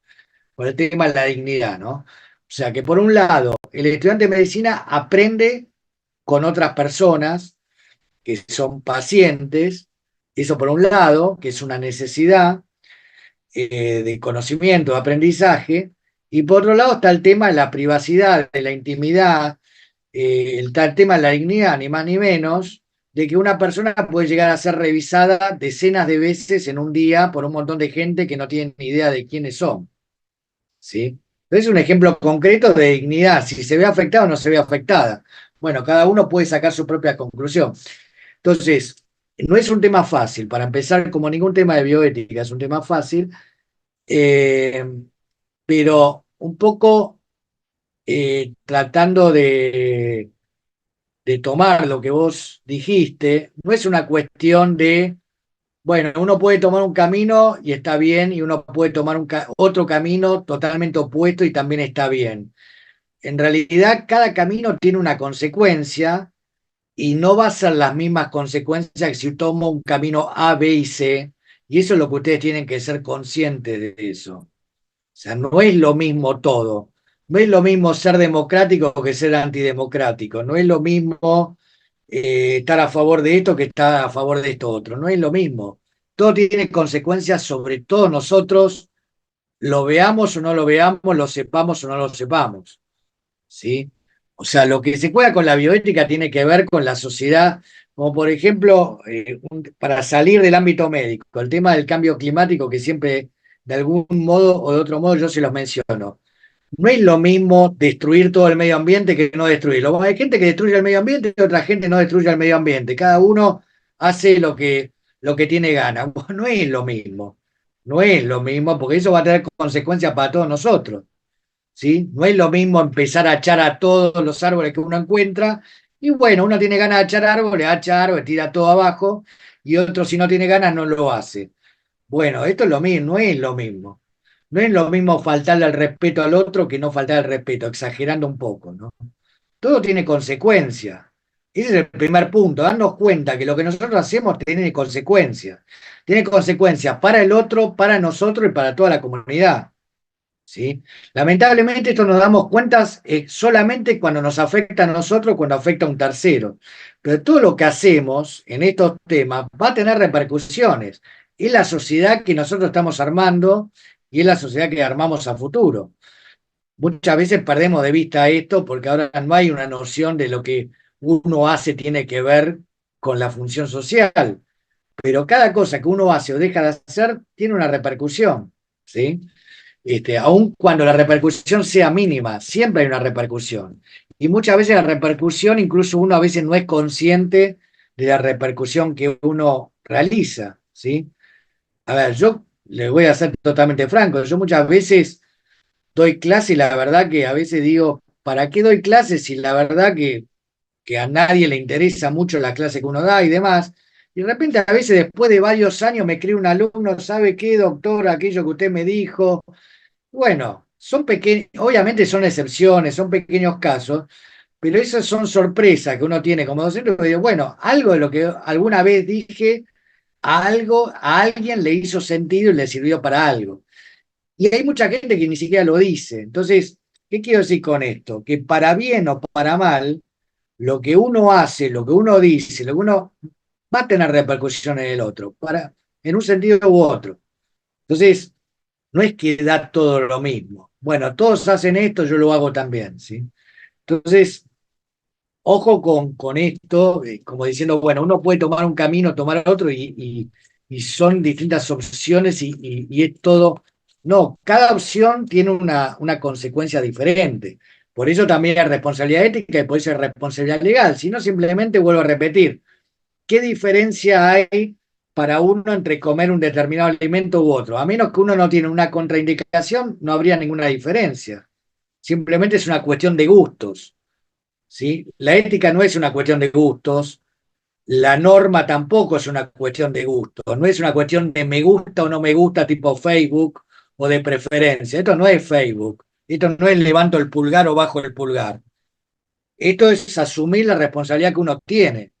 con el tema de la dignidad, ¿no? O sea, que por un lado, el estudiante de medicina aprende con otras personas que son pacientes, eso por un lado, que es una necesidad de conocimiento, de aprendizaje, y por otro lado está el tema de la privacidad, de la intimidad, está el tema de la dignidad, ni más ni menos, de que una persona puede llegar a ser revisada decenas de veces en un día por un montón de gente que no tiene ni idea de quiénes son, ¿sí? Es un ejemplo concreto de dignidad, si se ve afectada o no se ve afectada. Bueno, cada uno puede sacar su propia conclusión. Entonces, no es un tema fácil, para empezar, como ningún tema de bioética es un tema fácil, eh, pero un poco tratando de tomar lo que vos dijiste, no es una cuestión de, bueno, uno puede tomar un camino y está bien, y uno puede tomar otro camino totalmente opuesto y también está bien. En realidad, cada camino tiene una consecuencia y no va a ser las mismas consecuencias que si tomo un camino A, B y C, y eso es lo que ustedes tienen que ser conscientes de eso. O sea, no es lo mismo todo. No es lo mismo ser democrático que ser antidemocrático. No es lo mismo estar a favor de esto que estar a favor de esto otro. No es lo mismo. Todo tiene consecuencias sobre todos nosotros, lo veamos o no lo veamos, lo sepamos o no lo sepamos. ¿Sí? O sea, lo que se juega con la bioética tiene que ver con la sociedad, como por ejemplo, para salir del ámbito médico, el tema del cambio climático que siempre, de algún modo o de otro modo, yo se los menciono. No es lo mismo destruir todo el medio ambiente que no destruirlo. Hay gente que destruye el medio ambiente y otra gente no destruye el medio ambiente. Cada uno hace lo que tiene ganas. No es lo mismo. No es lo mismo porque eso va a tener consecuencias para todos nosotros. ¿Sí? No es lo mismo empezar a echar a todos los árboles que uno encuentra, y bueno, uno tiene ganas de echar árboles, tira todo abajo, y otro si no tiene ganas no lo hace. Bueno, esto es lo mismo, no es lo mismo. no es lo mismo faltarle el respeto al otro que no faltar el respeto, exagerando un poco, ¿no? Todo tiene consecuencias. Ese es el primer punto, darnos cuenta que lo que nosotros hacemos tiene consecuencias. Tiene consecuencias para el otro, para nosotros y para toda la comunidad. ¿Sí? Lamentablemente esto nos damos cuenta solamente cuando nos afecta a nosotros, cuando afecta a un tercero. Pero todo lo que hacemos en estos temas va a tener repercusiones. Es la sociedad que nosotros estamos armando y es la sociedad que armamos a futuro. Muchas veces perdemos de vista esto porque ahora no hay una noción de lo que uno hace tiene que ver con la función social. Pero cada cosa que uno hace o deja de hacer tiene una repercusión. ¿Sí? Aun cuando la repercusión sea mínima, siempre hay una repercusión. Y muchas veces la repercusión, incluso uno a veces no es consciente de la repercusión que uno realiza, ¿sí? A ver, yo le voy a ser totalmente franco, yo muchas veces doy clase y la verdad que a veces digo, ¿para qué doy clases si la verdad que a nadie le interesa mucho la clase que uno da y demás? Y de repente a veces después de varios años me escribe un alumno, ¿sabe qué, doctor? Aquello que usted me dijo. Bueno, son pequeños, obviamente son excepciones, son pequeños casos, pero esas son sorpresas que uno tiene como docente. Y digo, bueno, algo de lo que alguna vez dije, a alguien le hizo sentido y le sirvió para algo. Y hay mucha gente que ni siquiera lo dice. Entonces, ¿qué quiero decir con esto? Que para bien o para mal, lo que uno hace, lo que uno dice, lo que uno va a tener repercusión en el otro, en un sentido u otro. Entonces, no es que da todo lo mismo. Bueno, todos hacen esto, yo lo hago también, ¿sí? Entonces, ojo con esto, como diciendo, bueno, uno puede tomar un camino, tomar otro, y son distintas opciones y es todo. No, cada opción tiene una consecuencia diferente. Por eso también hay responsabilidad ética y por eso hay responsabilidad legal. Si no, simplemente vuelvo a repetir, ¿qué diferencia hay para uno entre comer un determinado alimento u otro? A menos que uno no tiene una contraindicación, no habría ninguna diferencia. Simplemente es una cuestión de gustos, ¿sí? La ética no es una cuestión de gustos, la norma tampoco es una cuestión de gustos, no es una cuestión de me gusta o no me gusta tipo Facebook o de preferencia. Esto no es Facebook, esto no es levanto el pulgar o bajo el pulgar. Esto es asumir la responsabilidad que uno tiene.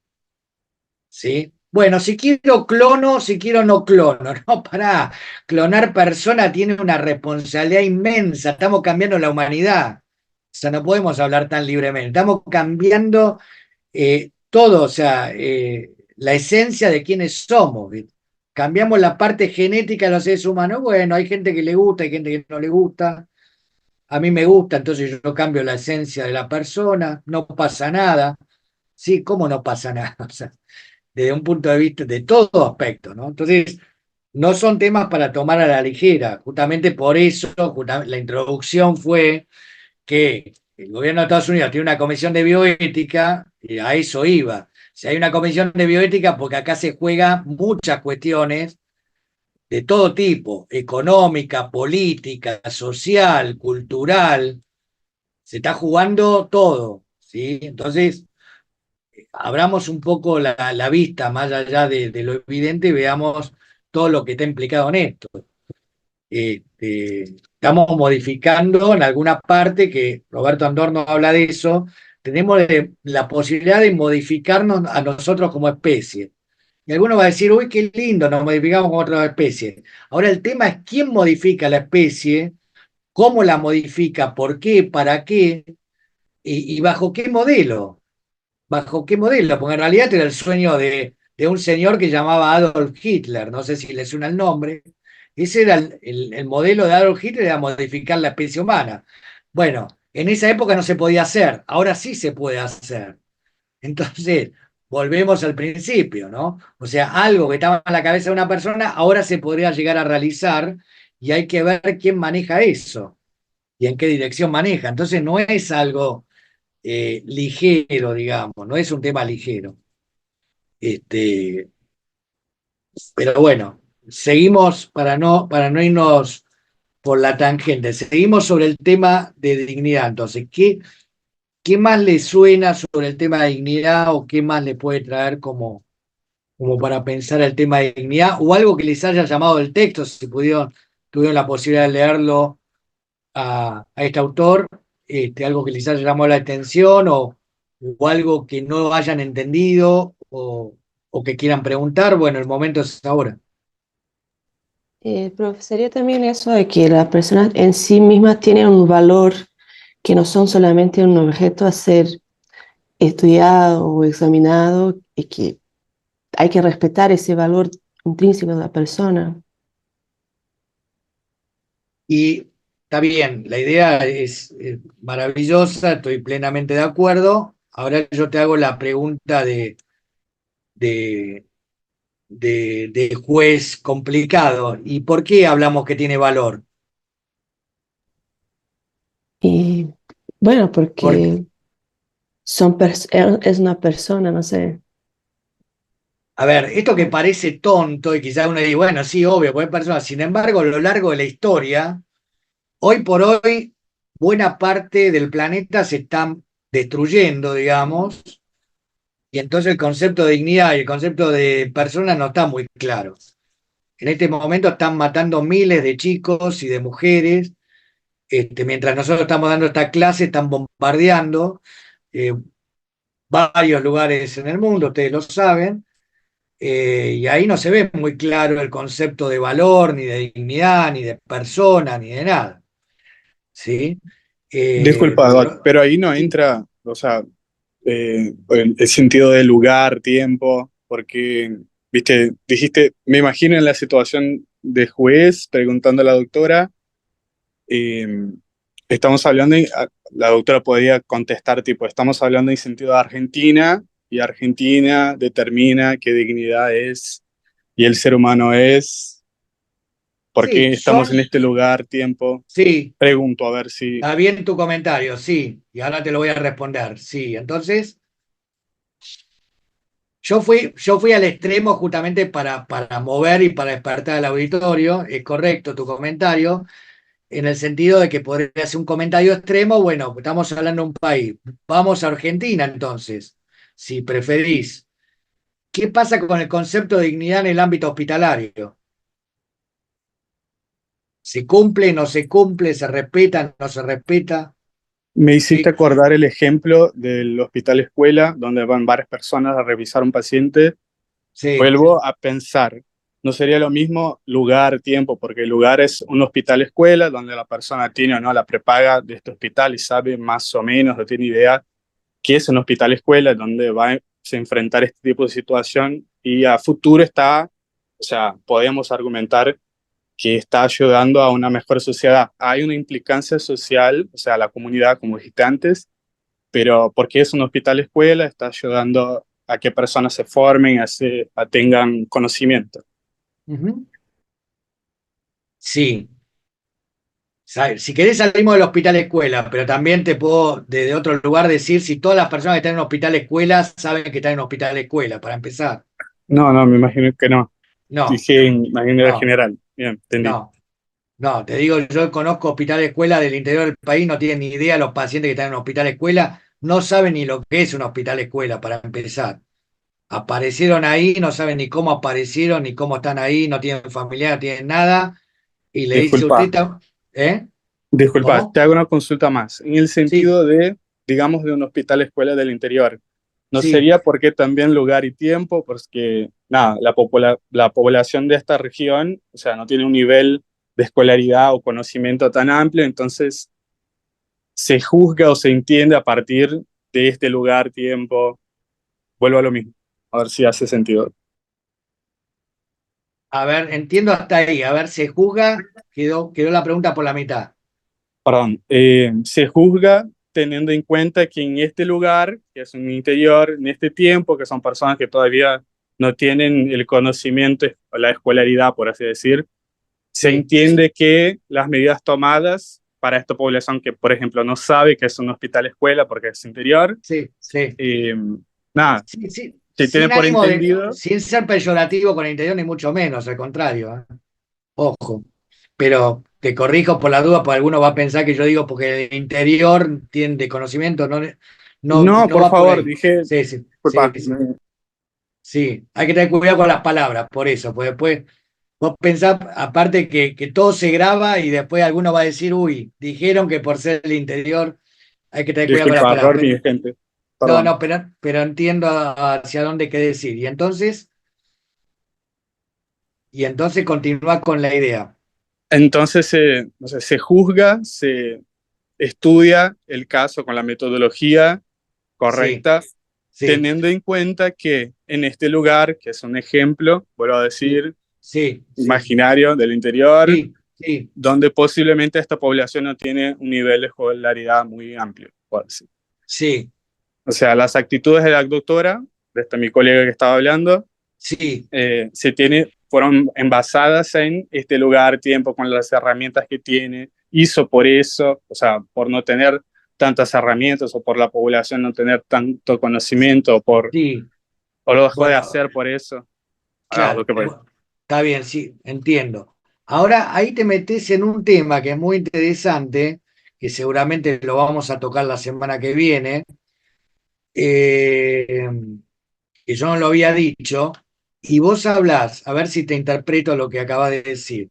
¿Sí? Bueno, si quiero clono, si quiero no clono. No, pará. Clonar persona tiene una responsabilidad inmensa. Estamos cambiando la humanidad. O sea, no podemos hablar tan libremente. Estamos cambiando todo, o sea, la esencia de quiénes somos. ¿Viste? Cambiamos la parte genética de los seres humanos. Bueno, hay gente que le gusta, hay gente que no le gusta. A mí me gusta, entonces yo cambio la esencia de la persona. No pasa nada. Sí, ¿cómo no pasa nada? O sea, desde un punto de vista de todo aspecto, ¿no? Entonces, no son temas para tomar a la ligera. Justamente por eso, la introducción fue que el gobierno de Estados Unidos tiene una comisión de bioética, y a eso iba. Si hay una comisión de bioética, porque acá se juegan muchas cuestiones de todo tipo, económica, política, social, cultural, se está jugando todo, ¿sí? Entonces, abramos un poco la vista más allá de lo evidente y veamos todo lo que está implicado en esto. Estamos modificando en alguna parte, que Roberto Andor nos habla de eso, tenemos la posibilidad de modificarnos a nosotros como especie. Y alguno va a decir, uy, qué lindo, nos modificamos como otra especie. Ahora el tema es quién modifica la especie, cómo la modifica, por qué, para qué y bajo qué modelo. ¿Bajo qué modelo? Porque en realidad era el sueño de un señor que llamaba Adolf Hitler, no sé si le suena el nombre. Ese era el modelo de Adolf Hitler, era modificar la especie humana. Bueno, en esa época no se podía hacer, ahora sí se puede hacer. Entonces, volvemos al principio, ¿no? O sea, algo que estaba en la cabeza de una persona, ahora se podría llegar a realizar y hay que ver quién maneja eso y en qué dirección maneja. Entonces, no es algo ligero, digamos, no es un tema ligero. Este, pero bueno, seguimos para no irnos por la tangente, seguimos sobre el tema de dignidad. Entonces, ¿qué más le suena sobre el tema de dignidad o qué más le puede traer como para pensar el tema de dignidad o algo que les haya llamado el texto, si pudieron tuvieron la posibilidad de leerlo a este autor, algo que quizás llamó la atención o algo que no hayan entendido o que quieran preguntar, bueno, el momento es ahora. Profe, sería también eso de que las personas en sí mismas tienen un valor que no son solamente un objeto a ser estudiado o examinado y que hay que respetar ese valor intrínseco de la persona. Y está bien, la idea es maravillosa, estoy plenamente de acuerdo. Ahora yo te hago la pregunta de, de juez complicado. ¿Y por qué hablamos que tiene valor? Y bueno, Porque, porque es una persona, no sé. a ver, esto que parece tonto y quizás uno dice, bueno, sí, obvio, porque es persona. Sin embargo, a lo largo de la historia, hoy por hoy, buena parte del planeta se está destruyendo, digamos, y entonces el concepto de dignidad y el concepto de persona no está muy claro. En este momento están matando miles de chicos y de mujeres. Mientras nosotros estamos dando esta clase, están bombardeando eh, varios lugares en el mundo, ustedes lo saben, y ahí no se ve muy claro el concepto de valor, ni de dignidad, ni de persona, ni de nada. ¿Sí? Disculpa, Doc, Pero pero ahí no sí, entra, o sea, el sentido de lugar, tiempo, porque, viste, dijiste, me imagino en la situación de juez preguntando a la doctora, eh, estamos hablando, la doctora podía contestar, tipo, estamos hablando en sentido de Argentina, y Argentina determina qué dignidad es, y el ser humano es, por sí, qué estamos en este lugar, tiempo. sí, Pregunto, a ver si... está bien tu comentario, sí, y ahora te lo voy a responder, sí. Entonces, yo fui al extremo justamente para mover y para despertar al auditorio, es correcto tu comentario, en el sentido de que podría ser un comentario extremo, bueno, estamos hablando de un país. Vamos a Argentina entonces, si preferís. ¿Qué pasa con el concepto de dignidad en el ámbito hospitalario? ¿Se cumple, no se cumple, se respeta, no se respeta? Me hiciste ¿Qué? acordar el ejemplo del hospital escuela, donde van varias personas a revisar un paciente. Sí, Vuelvo a pensar, no sería lo mismo lugar, tiempo, porque el lugar es un hospital escuela, donde la persona tiene o no la prepaga de este hospital y sabe más o menos, no tiene idea qué es un hospital escuela, donde va a enfrentar este tipo de situación y a futuro está, o sea, podemos argumentar que está ayudando a una mejor sociedad. Hay una implicancia social, o sea, la comunidad, como dijiste antes, pero porque es un hospital escuela, está ayudando a que personas se formen, tengan conocimiento. ujú, sí. Si querés salimos del hospital escuela, pero también te puedo desde otro lugar decir si todas las personas que están en un hospital escuela saben que están en un hospital escuela, para empezar. No, no, me imagino que no. No, Dije en manera no, general. Bien, entendí. no. No, te digo, yo conozco hospitales escuela del interior del país, no tienen ni idea los pacientes que están en un hospital escuela, no saben ni lo que es un hospital escuela, para empezar. Aparecieron ahí, no saben ni cómo aparecieron, ni cómo están ahí, no tienen familiar, no tienen nada, y le dice Disculpa, usted, ¿eh? disculpa, ¿Cómo? te hago una consulta más. En el Sí, sentido de, digamos, de un hospital escuela del interior, ¿no sí. sería porque también lugar y tiempo? Porque, nada, la población de esta región, o sea, no tiene un nivel de escolaridad o conocimiento tan amplio, entonces se juzga o se entiende a partir de este lugar, tiempo. Vuelvo a lo mismo, a ver si hace sentido. A ver, entiendo hasta ahí, a ver, se juzga, quedó la pregunta por la mitad. Perdón, se juzga teniendo en cuenta que en este lugar, que es un interior, en este tiempo, que son personas que todavía no tienen el conocimiento o la escolaridad, por así decir, se Sí, entiende que las medidas tomadas para esta población que, por ejemplo, no sabe que es un hospital escuela porque es interior, sí, sí. eh, nada, Sí, sí, se tiene sin por ánimo de, entendido. sin ser peyorativo con el interior, ni mucho menos, al contrario, ¿eh? Ojo. Pero te corrijo por la duda, porque alguno va a pensar que yo digo porque el interior tiene de conocimiento, no, no, No, no por va por favor, ahí. dije, Sí, sí, sí, disculpa, sí. Sí, hay que tener cuidado con las palabras, por eso, porque después Vos pensás, aparte que todo se graba y después alguno va a decir, uy, dijeron que por ser el interior hay que tener cuidado con las Disculpa, palabras. error, mi gente. No, Perdón. no, pero entiendo hacia dónde querés ir. Y entonces continúa con la idea. Entonces, no sé, se juzga, se estudia el caso con la metodología Sí, correcta, sí, teniendo en cuenta que en este lugar, que es un ejemplo, vuelvo a sí, decir, sí, sí, imaginario del interior, sí, sí, donde posiblemente esta población no tiene un nivel de escolaridad muy amplio, por decir. sí, O sea, las actitudes de la doctora, de esta mi colega que estaba hablando, sí, fueron envasadas en este lugar, tiempo, con las herramientas que tiene, hizo por eso, o sea, por no tener tantas herramientas o por la población no tener tanto conocimiento sí. o lo dejó de Bueno, hacer por eso. Ah, lo claro, que fue. está bien, sí, entiendo. Ahora ahí te metes en un tema que es muy interesante, que seguramente lo vamos a tocar la semana que viene, eh, que yo no lo había dicho, y vos hablás, a ver si te interpreto lo que acabas de decir.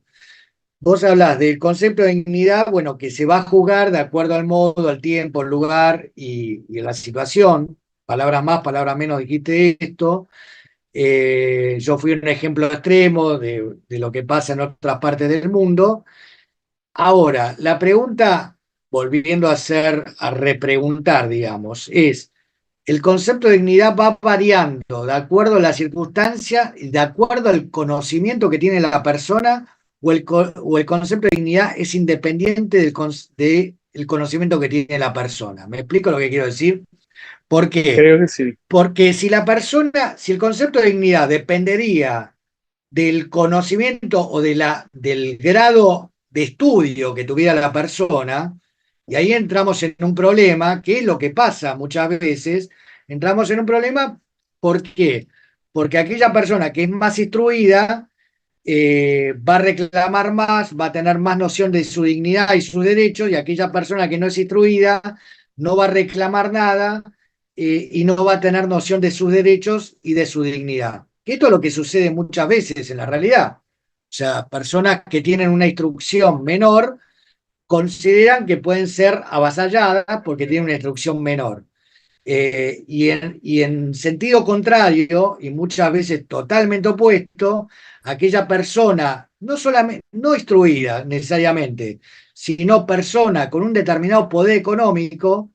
Vos hablás del concepto de dignidad, bueno, que se va a juzgar de acuerdo al modo, al tiempo, al lugar y a la situación. Palabras más, palabras menos, dijiste esto. Yo fui un ejemplo extremo de lo que pasa en otras partes del mundo. Ahora, la pregunta, volviendo a hacer, a repreguntar, digamos, es, el concepto de dignidad va variando de acuerdo a la circunstancia y de acuerdo al conocimiento que tiene la persona o el concepto de dignidad es independiente del conocimiento que tiene la persona. ¿Me explico lo que quiero decir? ¿Por qué? Creo que sí. Porque si el concepto de dignidad dependería del conocimiento o del grado de estudio que tuviera la persona, y ahí entramos en un problema, que es lo que pasa muchas veces, entramos en un problema, ¿por qué? Porque aquella persona que es más instruida va a reclamar más, va a tener más noción de su dignidad y sus derechos, y aquella persona que no es instruida no va a reclamar nada y no va a tener noción de sus derechos y de su dignidad. Que esto es lo que sucede muchas veces en la realidad. O sea, personas que tienen una instrucción menor consideran que pueden ser avasalladas porque tienen una instrucción menor. Y en sentido contrario, y muchas veces totalmente opuesto, aquella persona, no solamente, no instruida necesariamente, sino persona con un determinado poder económico,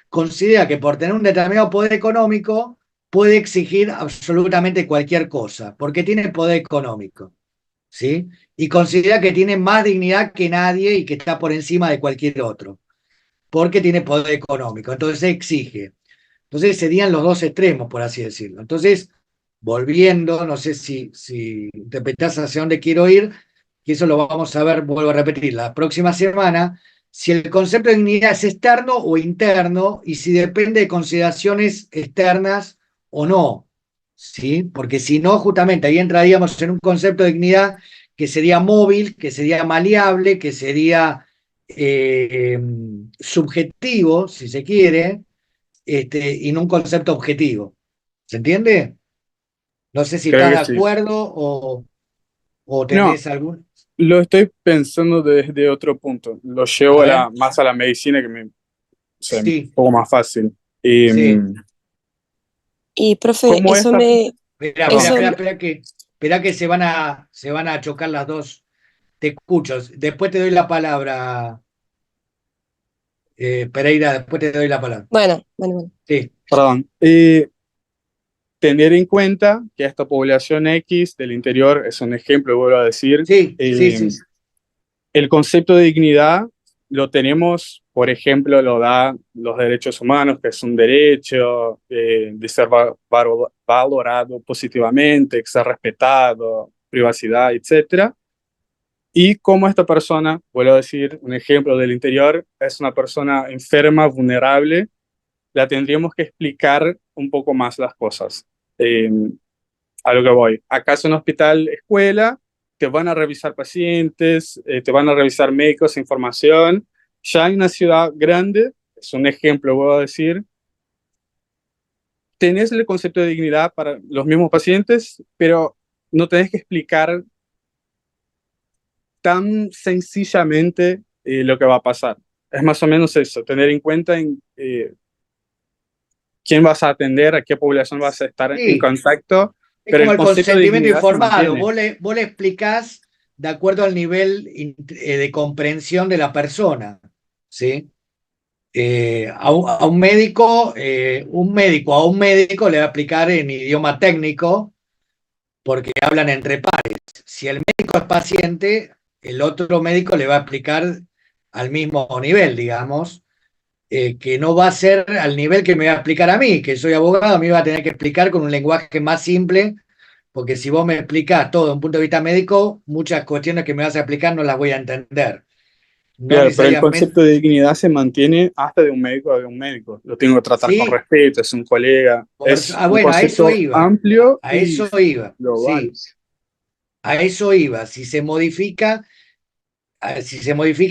considera que por tener un determinado poder económico puede exigir absolutamente cualquier cosa, porque tiene poder económico, ¿sí? Y considera que tiene más dignidad que nadie y que está por encima de cualquier otro, porque tiene poder económico. Entonces exige. Entonces serían los dos extremos, por así decirlo. Entonces, volviendo, no sé si interpretás hacia dónde quiero ir, que eso lo vamos a ver, vuelvo a repetir, la próxima semana, si el concepto de dignidad es externo o interno y si depende de consideraciones externas o no, ¿sí? Porque si no, justamente ahí entraríamos en un concepto de dignidad que sería móvil, que sería maleable, que sería subjetivo, si se quiere, y no un concepto objetivo. ¿Se entiende? No sé si Creo estás que de sí. acuerdo o No, tenés algún. lo estoy pensando desde otro punto. Lo A llevo ver, más a la medicina, que o sea, un sí, poco más fácil. Y, sí. Y profe, ¿cómo esta? Espera, espera, Perdón. espera, espera que se van a chocar las dos. Te escucho. Después te doy la palabra, Pereira, después te doy la palabra. bueno, bueno, bueno. Sí, Perdón. Tener en cuenta que esta población X del interior es un ejemplo, vuelvo a decir. sí, sí, eh, sí, el concepto de dignidad lo tenemos, por ejemplo, lo da los derechos humanos, que es un derecho de ser valorado positivamente, que ser respetado, privacidad, etcétera. Y como esta persona, vuelvo a decir, un ejemplo del interior, es una persona enferma, vulnerable, la tendríamos que explicar un poco más las cosas. Eh, a lo que voy. Acá es un hospital escuela, te van a revisar pacientes, te van a revisar médicos, información. Ya en una ciudad grande, es un ejemplo, voy a decir, tenés el concepto de dignidad para los mismos pacientes, pero no tenés que explicar tan sencillamente lo que va a pasar. Es más o menos eso, tener en cuenta quién vas a atender, a qué población vas a estar en Sí, contacto, es pero como el el concepto de consentimiento dignidad se informado. mantiene. Vos le explicás de acuerdo al nivel de comprensión de la persona, ¿sí? A un médico a un médico le va a explicar en idioma técnico porque hablan entre pares. Si el médico es paciente, el otro médico le va a explicar al mismo nivel, digamos, que no va a ser al nivel que me va a explicar a mí, que soy abogado, me va a tener que explicar con un lenguaje más simple, porque si vos me explicás todo desde un punto de vista médico, muchas cuestiones que me vas a explicar no las voy a entender. No Claro, pero el necesariamente. concepto de dignidad se mantiene hasta de un médico a de un médico. Lo tengo que tratar con Sí, respeto, es un colega. Es un bueno, a eso concepto iba, amplio a y eso iba, global. sí, a eso iba. Si se modifica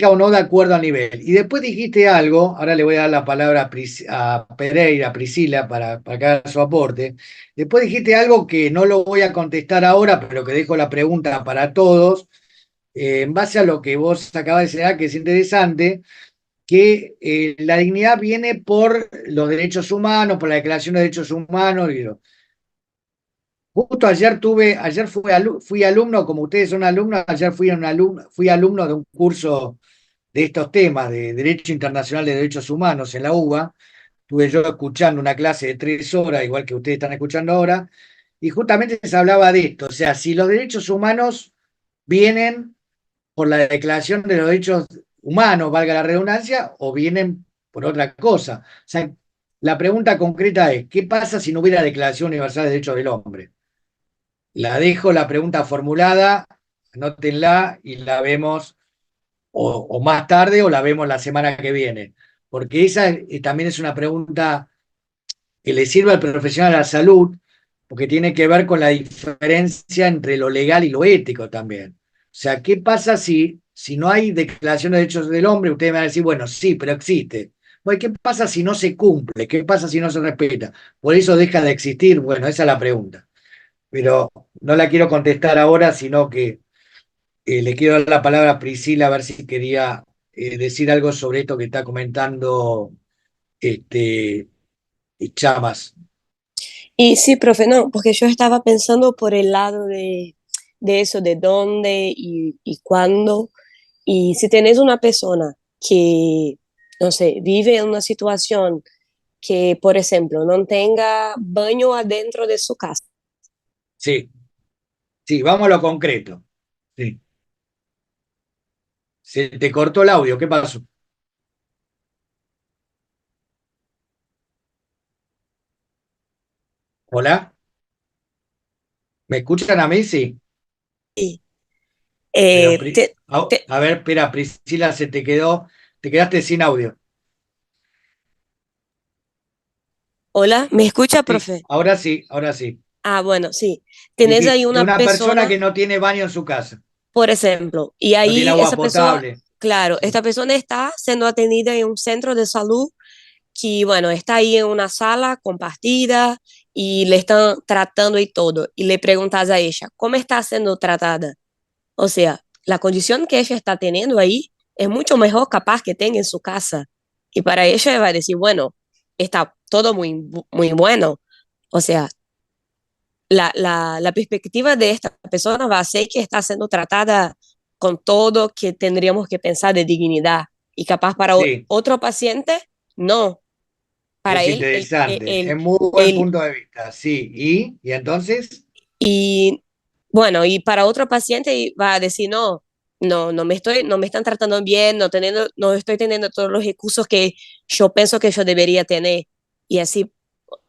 o no de acuerdo al nivel. Y después dijiste algo, ahora le voy a dar la palabra a Pereira, a Priscila, para que haga su aporte. Después dijiste algo que no lo voy a contestar ahora, pero que dejo la pregunta para todos, en base a lo que vos acabas de decir, que es interesante, que la dignidad viene por los derechos humanos, por la Declaración de Derechos Humanos. Justo ayer fui alumno, como ustedes son alumnos, ayer fui alumno de un curso de estos temas de Derecho Internacional de Derechos Humanos en la UBA. Estuve yo escuchando una clase de 3 horas, igual que ustedes están escuchando ahora, y justamente se hablaba de esto. O sea, si los derechos humanos vienen por la Declaración de los Derechos Humanos, valga la redundancia, o vienen por otra cosa. O sea, la pregunta concreta es, ¿qué pasa si no hubiera Declaración Universal de Derechos del Hombre? La dejo la pregunta formulada, anótenla y la vemos o más tarde o la vemos la semana que viene, porque esa también es una pregunta que le sirve al profesional de la salud, porque tiene que ver con la diferencia entre lo legal y lo ético también. O sea, ¿qué pasa si no hay declaración de derechos del hombre? Ustedes me van a decir, bueno, sí, pero existe. Bueno, ¿qué pasa si no se cumple? ¿Qué pasa si no se respeta? ¿Por eso deja de existir? Bueno, esa es la pregunta. Pero no la quiero contestar ahora, sino que le quiero dar la palabra a Priscila a ver si quería decir algo sobre esto que está comentando este, Chamas. Y sí, profe, no, porque yo estaba pensando por el lado de eso, de dónde y cuándo. Y si tenés una persona que, no sé, vive en una situación que, por ejemplo, no tenga baño adentro de su casa. Sí, sí, vamos a lo concreto. Sí. Se te cortó el audio, ¿qué pasó? ¿Hola? ¿Me escuchan a mí? Sí. Y, Pero, te- te- a ver, espera, Priscila, te quedaste sin audio. Hola, ¿me escucha, Sí, profe? ahora sí, ahora sí. Ah, bueno, sí. Tenés ahí Dijiste una una persona persona, que no tiene baño en su casa, por ejemplo, y no tiene ahí agua esa persona, potable. claro, Sí, esta persona está siendo atendida en un centro de salud que, bueno, está ahí en una sala compartida y le están tratando y todo. Y le preguntas a ella, ¿cómo está siendo tratada? O sea, la condición que ella está teniendo ahí es mucho mejor capaz que tenga en su casa. Y para ella va a decir, bueno, está todo muy bueno. O sea, la perspectiva de esta persona va a ser que está siendo tratada con todo que tendríamos que pensar de dignidad. Y capaz para sí, otro paciente, no. Para es él, interesante, es muy buen punto de vista. Sí, y entonces, y bueno, y para otro paciente va a decir, no, no me están tratando bien, no estoy teniendo todos los recursos que yo pienso que yo debería tener. Y así,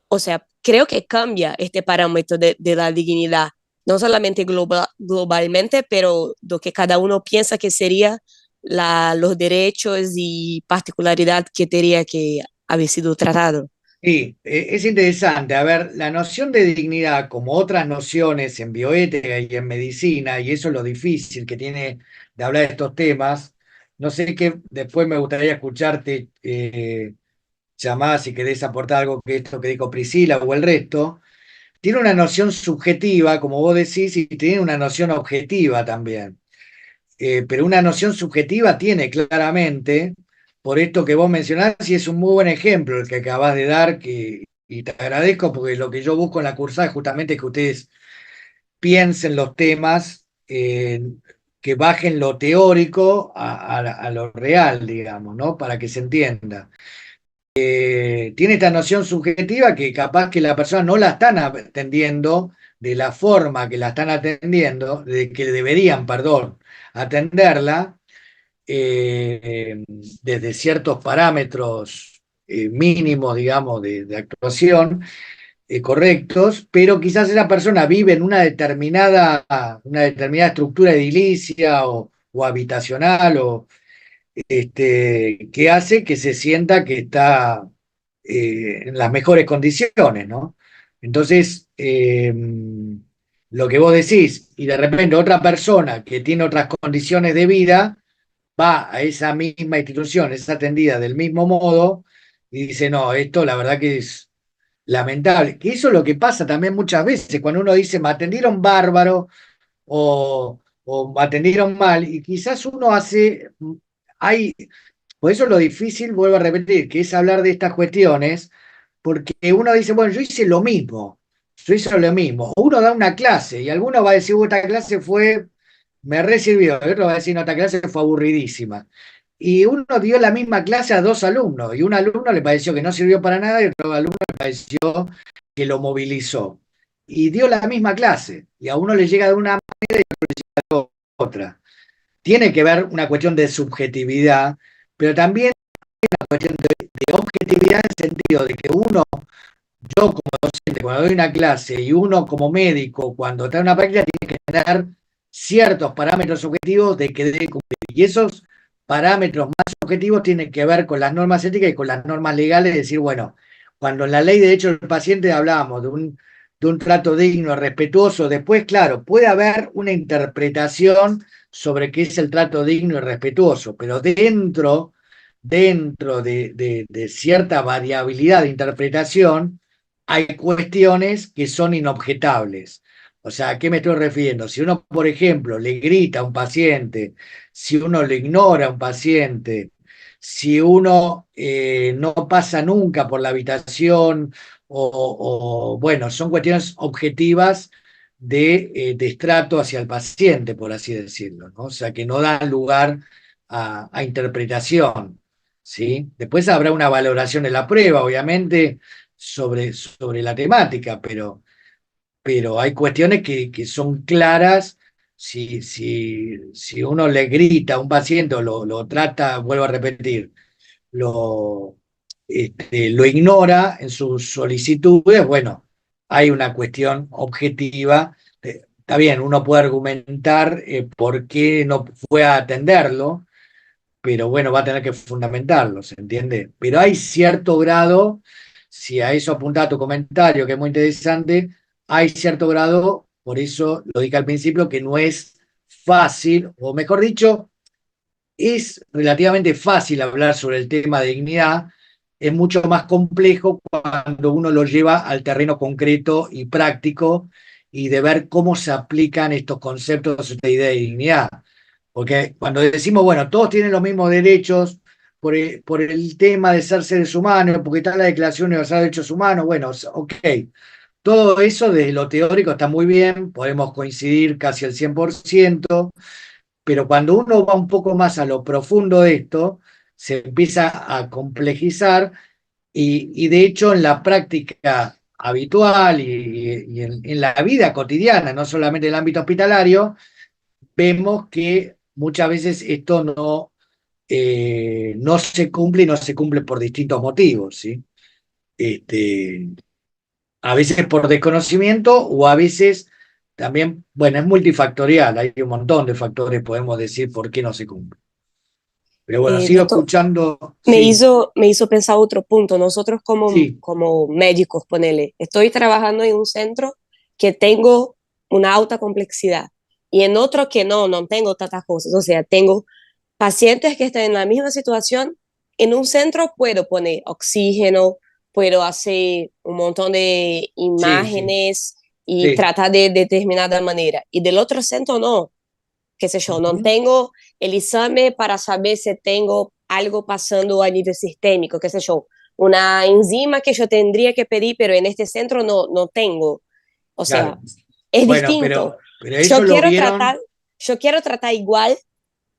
o sea, creo que cambia este parámetro de la dignidad, no solamente globalmente, pero lo que cada uno piensa que sería los derechos y particularidad que tendría que haber sido tratado. sí, es interesante. A ver, la noción de dignidad, como otras nociones en bioética y en medicina, y eso es lo difícil que tiene de hablar de estos temas, no sé qué, después me gustaría escucharte, llamar si querés aportar algo que esto que dijo Priscila o el resto, tiene una noción subjetiva, como vos decís, y tiene una noción objetiva también. pero una noción subjetiva tiene claramente, por esto que vos mencionás, y es un muy buen ejemplo el que acabás de dar, y te agradezco porque lo que yo busco en la cursada es justamente que ustedes piensen los temas, que bajen lo teórico a lo real, digamos, ¿no? Para que se entienda. Tiene esta noción subjetiva que capaz que la persona no la están atendiendo de la forma que la están atendiendo, de que deberían, perdón, atenderla, desde ciertos parámetros mínimos, digamos, de actuación, correctos, pero quizás esa persona vive en una determinada estructura edilicia o habitacional, que hace que se sienta que está en las mejores condiciones, ¿no? Entonces, lo que vos decís, y de repente otra persona que tiene otras condiciones de vida, va a esa misma institución, es atendida del mismo modo, y dice, no, esto la verdad que es lamentable. Que eso es lo que pasa también muchas veces, cuando uno dice, me atendieron bárbaro o me atendieron mal, y quizás uno hace, hay, por eso lo difícil, vuelvo a repetir, que es hablar de estas cuestiones, porque uno dice, bueno, yo hice lo mismo, yo hice lo mismo. Uno da una clase y alguno va a decir, esta clase me recibió, y otro va a decir, no, esta clase fue aburridísima. Y uno dio la misma clase a dos alumnos, y un alumno le pareció que no sirvió para nada, y otro alumno le pareció que lo movilizó. Y dio la misma clase, y a uno le llega de una manera y a otro le llega de otra. Tiene que ver una cuestión de subjetividad, pero también una cuestión de objetividad en el sentido de que uno, yo como docente, cuando doy una clase, y uno como médico, cuando está en una práctica, tiene que tener ciertos parámetros objetivos de que debe cumplir. Y esos parámetros más objetivos tienen que ver con las normas éticas y con las normas legales, es decir, bueno, cuando en la ley de derechos del paciente hablábamos de un trato digno, respetuoso, después, claro, puede haber una interpretación sobre qué es el trato digno y respetuoso, pero dentro de cierta variabilidad de interpretación, hay cuestiones que son inobjetables. O sea, ¿a qué me estoy refiriendo? Si uno, por ejemplo, le grita a un paciente, si uno le ignora a un paciente, si uno no pasa nunca por la habitación, bueno, son cuestiones objetivas de destrato hacia el paciente, por así decirlo, ¿no? O sea, que no dan lugar a interpretación, ¿sí? Después habrá una valoración en la prueba, obviamente, sobre la temática, pero hay cuestiones que son claras. Si uno le grita a un paciente o lo trata, vuelvo a repetir, lo, lo ignora en sus solicitudes, bueno, hay una cuestión objetiva. Está bien, uno puede argumentar por qué no fue a atenderlo, pero bueno, va a tener que fundamentarlo, ¿se entiende? Pero hay cierto grado, si a eso apunta tu comentario, que es muy interesante, hay cierto grado, por eso lo dije al principio, que no es fácil, o mejor dicho, es relativamente fácil hablar sobre el tema de dignidad, es mucho más complejo cuando uno lo lleva al terreno concreto y práctico y de ver cómo se aplican estos conceptos, esta idea de dignidad. Porque cuando decimos, bueno, todos tienen los mismos derechos por el tema de ser seres humanos, porque está la Declaración Universal de Derechos Humanos, bueno, ok, todo eso desde lo teórico está muy bien, podemos coincidir casi al 100%, pero cuando uno va un poco más a lo profundo de esto, se empieza a complejizar y de hecho en la práctica habitual y en la vida cotidiana, no solamente en el ámbito hospitalario, vemos que muchas veces esto no se cumple y no se cumple por distintos motivos, ¿sí? Este, a veces por desconocimiento o a veces también, bueno, es multifactorial, hay un montón de factores, podemos decir, por qué no se cumple. Pero bueno, sigo Doctor, escuchando, me sí, hizo pensar otro punto. Nosotros sí, como médicos, ponele, estoy trabajando en un centro que tengo una alta complejidad y en otro que no tengo tantas cosas. O sea, tengo pacientes que están en la misma situación. En un centro puedo poner oxígeno, puedo hacer un montón de sí, sí, imágenes y sí, tratar de determinada manera. Y del otro centro no. qué sé yo, no tengo el examen para saber si tengo algo pasando a nivel sistémico, qué sé yo, una enzima que yo tendría que pedir, pero en este centro no tengo. O sea, Claro. es Bueno, distinto. pero Yo eso lo quiero vieron, tratar, yo quiero tratar igual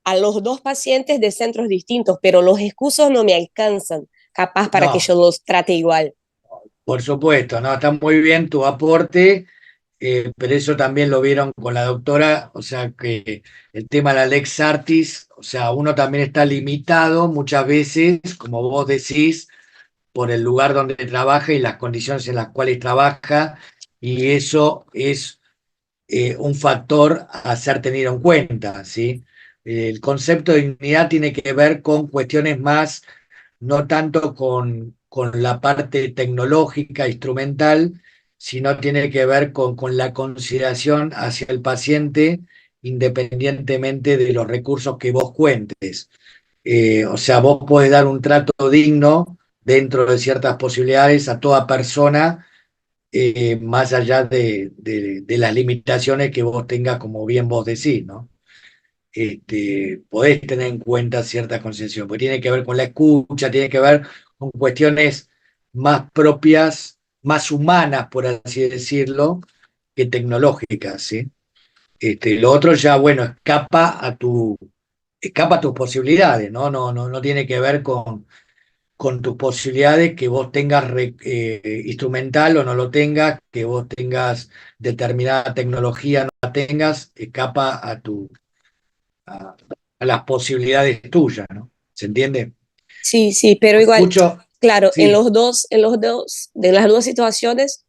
a los dos pacientes de centros distintos, pero los recursos no me alcanzan, capaz para que no, yo los trate igual. por supuesto, no, está muy bien tu aporte, pero eso también lo vieron con la doctora, o sea que el tema de la Lex Artis, o sea, uno también está limitado muchas veces, como vos decís, por el lugar donde trabaja y las condiciones en las cuales trabaja, y eso es un factor a ser tenido en cuenta, ¿sí? El concepto de dignidad tiene que ver con cuestiones más, no tanto con la parte tecnológica, instrumental, sino tiene que ver con la consideración hacia el paciente independientemente de los recursos que vos cuentes. O sea, vos podés dar un trato digno dentro de ciertas posibilidades a toda persona, más allá de las limitaciones que vos tengas, como bien vos decís, ¿no? Podés tener en cuenta ciertas concesiones, porque tiene que ver con la escucha, tiene que ver con cuestiones más propias, más humanas, por así decirlo, que tecnológicas, ¿sí? Lo otro ya, bueno, escapa a tus posibilidades, ¿no? No tiene que ver con tus posibilidades, que vos tengas instrumental o no lo tengas, que vos tengas determinada tecnología, no la tengas, escapa a, a las posibilidades tuyas, ¿no? ¿Se entiende? Sí, sí, pero igual, Escucho, claro, sí. de las dos situaciones,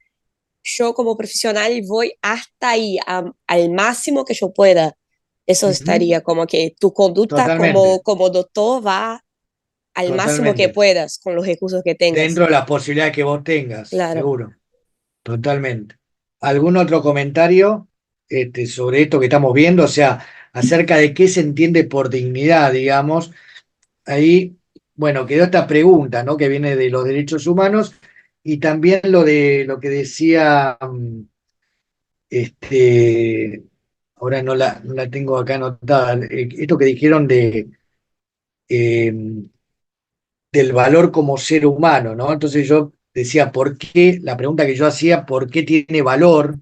yo como profesional voy hasta ahí, al máximo que yo pueda. Eso Ujú. estaría como que tu conducta Totalmente, como doctor va al máximo que totalmente. puedas con los recursos que tengas. Dentro de las posibilidades que vos tengas, Claro. seguro, totalmente. ¿Algún otro comentario sobre esto que estamos viendo? O sea, acerca de qué se entiende por dignidad, digamos. Ahí, bueno, quedó esta pregunta, ¿no? Que viene de los derechos humanos y también lo de lo que decía, este, ahora no la tengo acá anotada, esto que dijeron eh, del valor como ser humano, ¿no? Entonces yo decía, ¿por qué? La pregunta que yo hacía, ¿por qué tiene valor?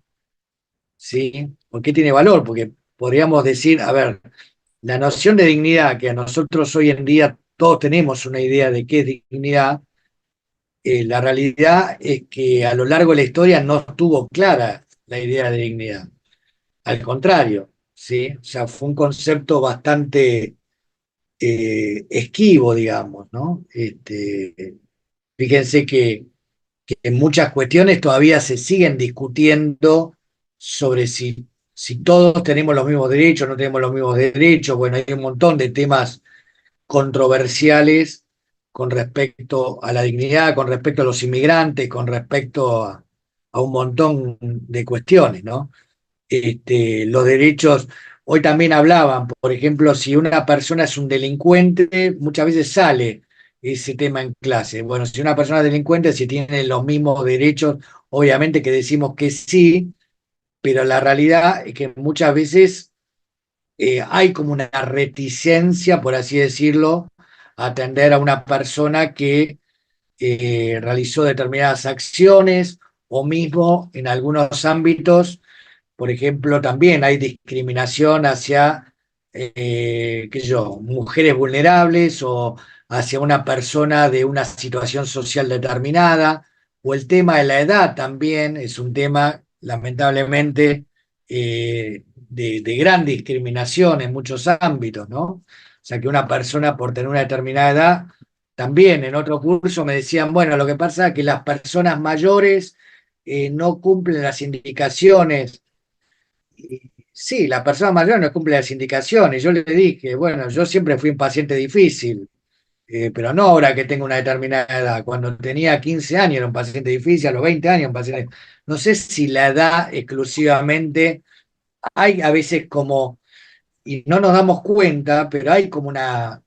¿Sí? ¿Por qué tiene valor? Porque podríamos decir, a ver, la noción de dignidad, que a nosotros hoy en día todos tenemos una idea de qué es dignidad, la realidad es que a lo largo de la historia no estuvo clara la idea de dignidad. Al contrario, ¿sí? O sea, fue un concepto bastante esquivo, digamos, ¿no? Fíjense que en muchas cuestiones todavía se siguen discutiendo sobre si todos tenemos los mismos derechos, no tenemos los mismos derechos. Bueno, hay un montón de temas controversiales con respecto a la dignidad, con respecto a los inmigrantes, con respecto a un montón de cuestiones, ¿no? Los derechos, hoy también hablaban, por ejemplo, si una persona es un delincuente, muchas veces sale ese tema en clase. Bueno, si una persona es delincuente, si tiene los mismos derechos, obviamente que decimos que sí, pero la realidad es que muchas veces hay como una reticencia, por así decirlo, a atender a una persona que realizó determinadas acciones o mismo en algunos ámbitos, por ejemplo, también hay discriminación hacia, qué sé yo, mujeres vulnerables o hacia una persona de una situación social determinada, o el tema de la edad también es un tema, lamentablemente, de gran discriminación en muchos ámbitos, ¿no? O sea, que una persona por tener una determinada edad, también en otro curso me decían, bueno, lo que pasa es que las personas mayores no cumplen las indicaciones. Sí, la persona mayor no cumple las indicaciones. Yo le dije, bueno, yo siempre fui un paciente difícil, pero no ahora que tengo una determinada edad. Cuando tenía 15 años era un paciente difícil, a los 20 años un paciente. No sé si la edad exclusivamente, hay a veces como, y no nos damos cuenta, pero hay como una,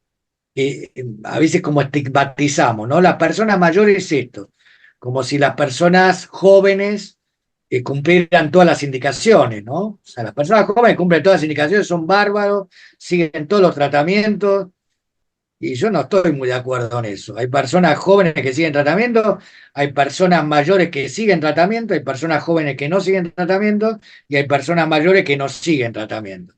a veces como estigmatizamos, ¿no? Las personas mayores esto, como si las personas jóvenes cumplieran todas las indicaciones, ¿no? O sea, las personas jóvenes cumplen todas las indicaciones, son bárbaros, siguen todos los tratamientos, y yo no estoy muy de acuerdo en eso. Hay personas jóvenes que siguen tratamiento, hay personas mayores que siguen tratamiento, hay personas jóvenes que no siguen tratamiento, y hay personas mayores que no siguen tratamiento.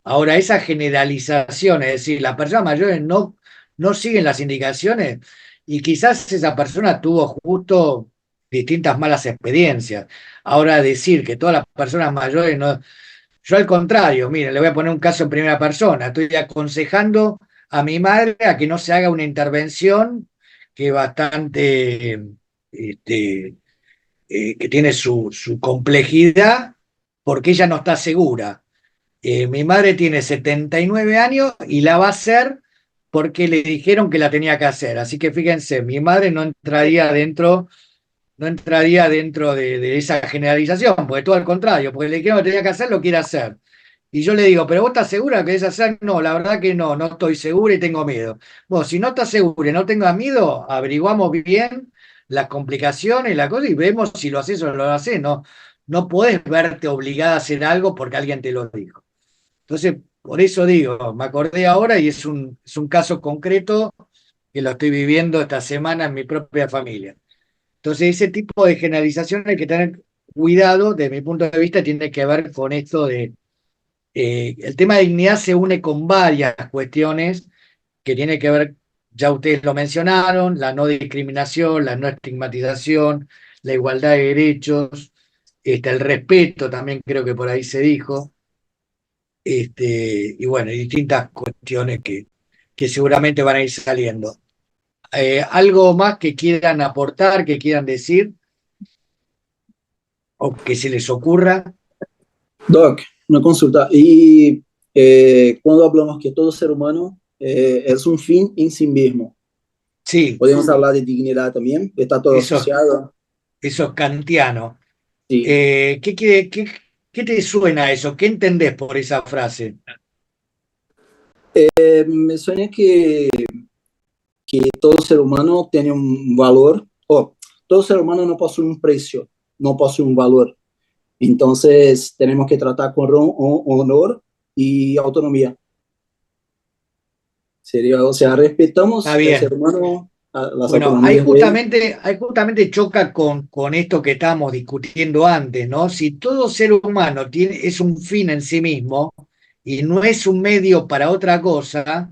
Ahora, esa generalización, es decir, las personas mayores no siguen las indicaciones y quizás esa persona tuvo justo distintas malas experiencias. Ahora, decir que todas las personas mayores no... Yo al contrario, miren, le voy a poner un caso en primera persona. Estoy aconsejando a mi madre a que no se haga una intervención que es bastante, este, que tiene su complejidad porque ella no está segura. Mi madre tiene 79 años y la va a hacer porque le dijeron que la tenía que hacer. Así que fíjense, mi madre no entraría dentro de esa generalización, porque todo al contrario, porque le dijeron que tenía que hacer, lo quiere hacer. Y yo le digo, ¿pero vos estás segura que querés hacer? No, la verdad que no estoy segura y tengo miedo. Vos, si no estás segura y no tengas miedo, averiguamos bien las complicaciones, la cosa, y vemos si lo haces o no lo haces. No podés verte obligada a hacer algo porque alguien te lo dijo. Entonces, por eso digo, me acordé ahora y es un caso concreto que lo estoy viviendo esta semana en mi propia familia. Entonces, ese tipo de generalización hay que tener cuidado, desde mi punto de vista, tiene que ver con esto de... el tema de dignidad se une con varias cuestiones que tiene que ver, ya ustedes lo mencionaron, la no discriminación, la no estigmatización, la igualdad de derechos, el respeto también creo que por ahí se dijo. Y bueno, y distintas cuestiones que seguramente van a ir saliendo. ¿Algo más que quieran aportar, que quieran decir, o que se les ocurra? Doc, una consulta. Y cuando hablamos que todo ser humano es un fin en sí mismo, Sí, podemos hablar de dignidad también, está todo eso, asociado. eso es kantiano. Sí. ¿Qué te suena eso? ¿Qué entendés por esa frase? Me suena que todo ser humano tiene un valor, o todo ser humano no posee un precio, no posee un valor. Entonces, tenemos que tratar con honor y autonomía. Sería, o sea, Está respetamos el ser bien. humano, las Bueno, ahí autonomías de él. justamente, ahí justamente choca con esto que estábamos discutiendo antes, ¿no? Si todo ser humano es un fin en sí mismo y no es un medio para otra cosa,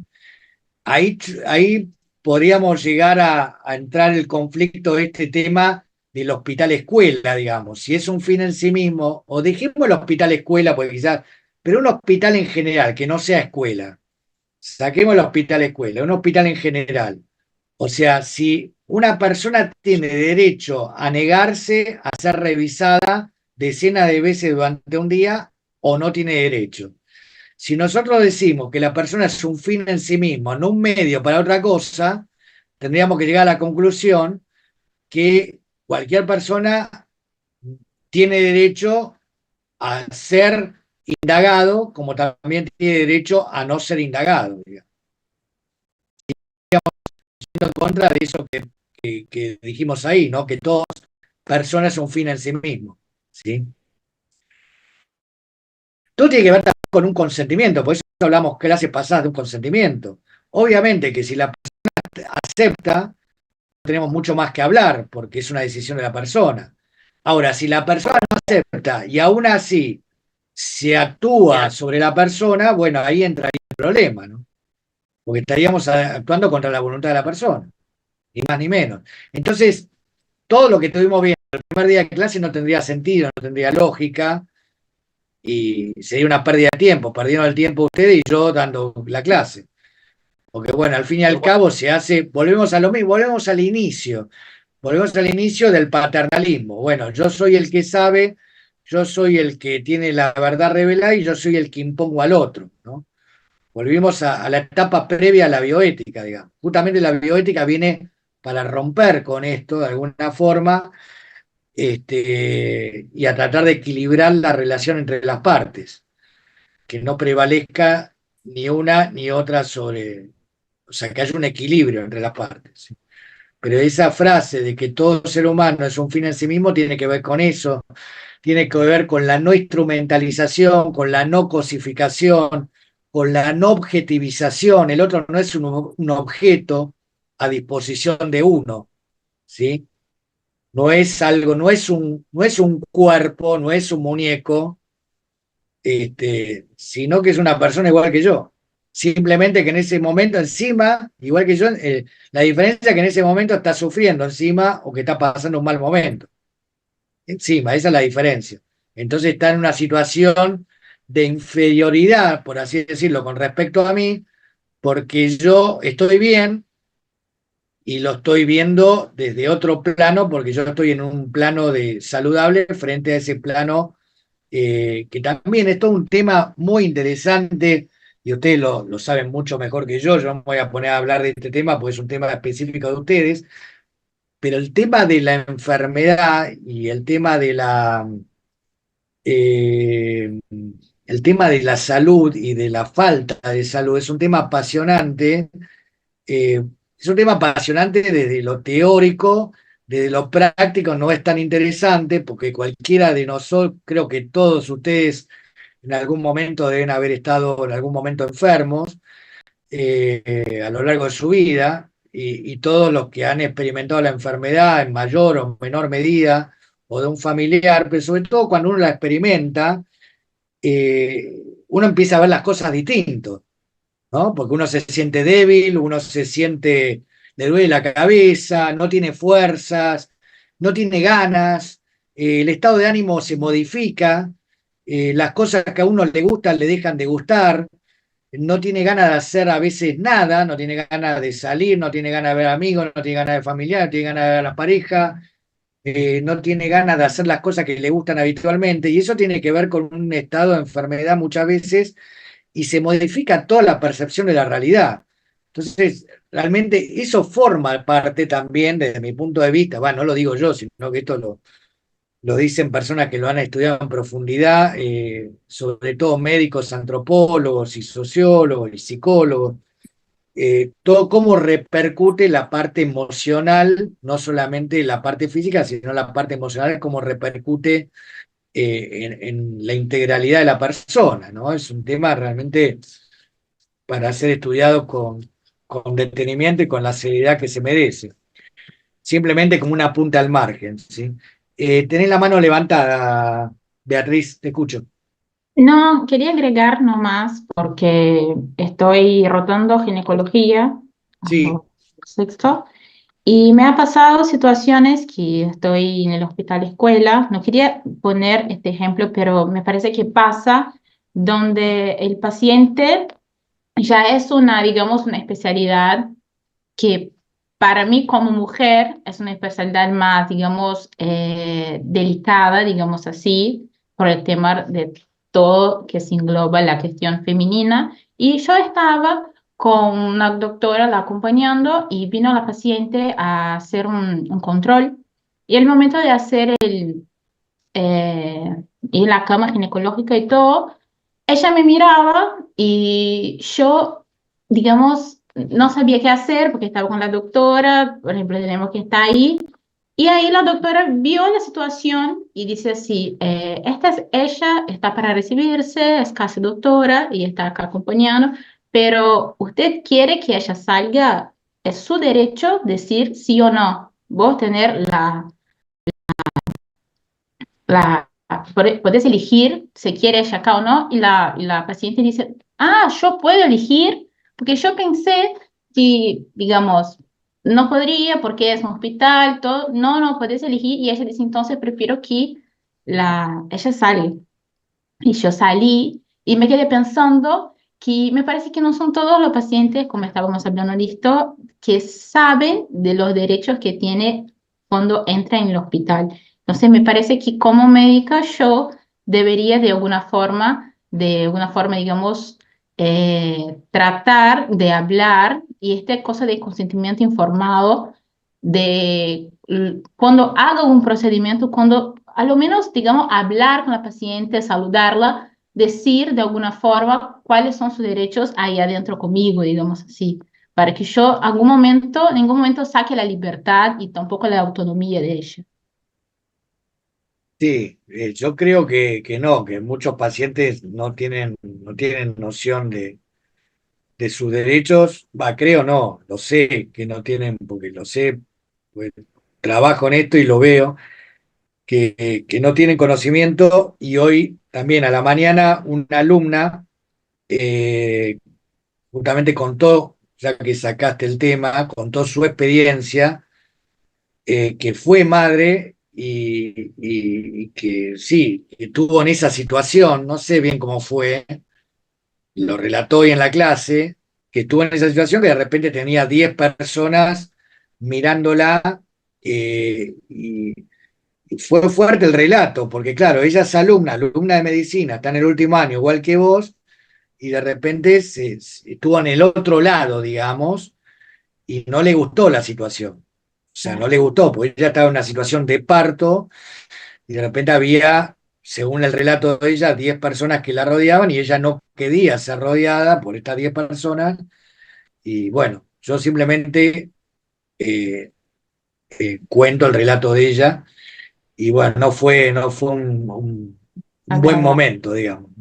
ahí podríamos llegar a entrar el conflicto de este tema del hospital escuela, digamos. Si es un fin en sí mismo, o dejemos el hospital escuela, porque quizás, pero un hospital en general, que no sea escuela. Saquemos el hospital escuela, un hospital en general. O sea, si una persona tiene derecho a negarse a ser revisada decenas de veces durante un día o no tiene derecho. Si nosotros decimos que la persona es un fin en sí mismo, no un medio para otra cosa, tendríamos que llegar a la conclusión que cualquier persona tiene derecho a ser indagado, como también tiene derecho a no ser indagado, digamos, en contra de eso que dijimos ahí, ¿no? Que todas personas son un fin en sí mismo, ¿sí? Todo tiene que ver también con un consentimiento, por eso hablamos clases pasadas de un consentimiento. Obviamente que si la persona acepta, tenemos mucho más que hablar, porque es una decisión de la persona. Ahora, si la persona no acepta y aún así se actúa sobre la persona, bueno, ahí entraría el problema, ¿no? Porque estaríamos actuando contra la voluntad de la persona, ni más ni menos. Entonces, todo lo que estuvimos viendo el primer día de clase no tendría sentido, no tendría lógica, y sería una pérdida de tiempo. Perdieron el tiempo ustedes y yo dando la clase. Porque bueno, al fin y al cabo se hace, volvemos a lo mismo, volvemos al inicio del paternalismo. Bueno, yo soy el que sabe, yo soy el que tiene la verdad revelada y yo soy el que impongo al otro, ¿no? Volvimos a la etapa previa a la bioética, digamos. Justamente la bioética viene para romper con esto de alguna forma, y a tratar de equilibrar la relación entre las partes, que no prevalezca ni una ni otra sobre, o sea, que haya un equilibrio entre las partes, ¿sí? pero esa frase de que todo ser humano es un fin en sí mismo tiene que ver con eso, tiene que ver con la no instrumentalización, con la no cosificación, con la no objetivización. El otro no es un objeto a disposición de uno, ¿sí? No es algo, no es un cuerpo, no es un muñeco, sino que es una persona igual que yo. Simplemente que en ese momento encima, igual que yo, la diferencia es que en ese momento está sufriendo encima o que está pasando un mal momento. Encima, esa es la diferencia. Entonces está en una situación de inferioridad, por así decirlo, con respecto a mí, porque yo estoy bien y lo estoy viendo desde otro plano, porque yo estoy en un plano de saludable frente a ese plano, que también es todo un tema muy interesante y ustedes lo saben mucho mejor que yo no me voy a poner a hablar de este tema porque es un tema específico de ustedes, pero el tema de la enfermedad y eh, el tema de la salud y de la falta de salud es un tema apasionante. Es un tema apasionante desde lo teórico, desde lo práctico no es tan interesante porque cualquiera de nosotros, creo que todos ustedes en algún momento deben haber estado en algún momento enfermos, a lo largo de su vida, y todos los que han experimentado la enfermedad en mayor o menor medida, o de un familiar, pero sobre todo cuando uno la experimenta, uno empieza a ver las cosas distintos, ¿no? Porque uno se siente débil, uno se siente, le duele la cabeza, no tiene fuerzas, no tiene ganas, el estado de ánimo se modifica, las cosas que a uno le gustan le dejan de gustar, no tiene ganas de hacer a veces nada, no tiene ganas de salir, no tiene ganas de ver amigos, no tiene ganas de familiar, no tiene ganas de ver a la pareja, no tiene ganas de hacer las cosas que le gustan habitualmente, y eso tiene que ver con un estado de enfermedad muchas veces y se modifica toda la percepción de la realidad. Entonces, realmente eso forma parte también, desde mi punto de vista, bueno, no lo digo yo, sino que esto lo dicen personas que lo han estudiado en profundidad, sobre todo médicos, antropólogos y sociólogos y psicólogos, todo cómo repercute la parte emocional, no solamente la parte física, sino la parte emocional, cómo repercute en la integralidad de la persona, ¿no? Es un tema realmente para ser estudiado con detenimiento y con la seriedad que se merece. Simplemente como una punta al margen, ¿sí? Tenés la mano levantada, Beatriz, te escucho. No, quería agregar nomás porque estoy rotando ginecología, Sí, ando sexto, y me ha pasado situaciones que estoy en el hospital escuela. No quería poner este ejemplo, pero me parece que pasa donde el paciente ya es una, digamos, una especialidad que para mí como mujer es una especialidad más, digamos, delicada, digamos así, por el tema de todo que se engloba la cuestión femenina. Y yo estaba con una doctora la acompañando y vino la paciente a hacer un control. Y el momento de hacer y la cama ginecológica y todo, ella me miraba y yo, digamos, no sabía qué hacer porque estaba con la doctora, por ejemplo, tenemos que estar ahí. Y ahí la doctora vio la situación y dice así, esta es ella, está para recibirse, es casi doctora y está acá acompañando, pero usted quiere que ella salga, es su derecho decir sí o no. Vos tener podés elegir si quiere ella acá o no, y la paciente dice, ah, yo puedo elegir, porque yo pensé que, digamos, no podría porque es un hospital, todo, no, no, podés elegir, y ella dice, entonces prefiero que ella salga. Y yo salí y me quedé pensando que me parece que no son todos los pacientes, como estábamos hablando de esto, que saben de los derechos que tiene cuando entra en el hospital. Entonces me parece que como médica yo debería de alguna forma, digamos, tratar de hablar y esta cosa de consentimiento informado cuando haga un procedimiento, cuando a lo menos, digamos, hablar con la paciente, saludarla, decir de alguna forma cuáles son sus derechos ahí adentro conmigo, digamos así. para que yo en ningún momento saque la libertad y tampoco la autonomía de ella. Sí, yo creo que no, que muchos pacientes no tienen noción de sus derechos. Va, creo no, lo sé que no tienen, porque lo sé, pues trabajo en esto y lo veo, que no tienen conocimiento. Y hoy también a la mañana una alumna eh, justamente contó, ya que sacaste el tema, contó su experiencia, que fue madre y que sí, que estuvo en esa situación, no sé bien cómo fue, lo relató hoy en la clase, que estuvo en esa situación que de repente tenía 10 personas mirándola, y fue fuerte el relato, porque claro, ella es alumna de medicina, está en el último año, igual que vos, y de repente estuvo en el otro lado, digamos, y no le gustó la situación. O sea, no le gustó, porque ella estaba en una situación de parto y de repente había, según el relato de ella, 10 personas que la rodeaban y ella no quería ser rodeada por estas 10 personas. Y bueno, yo simplemente eh, cuento el relato de ella y bueno, no fue un buen Agradable. momento, digamos.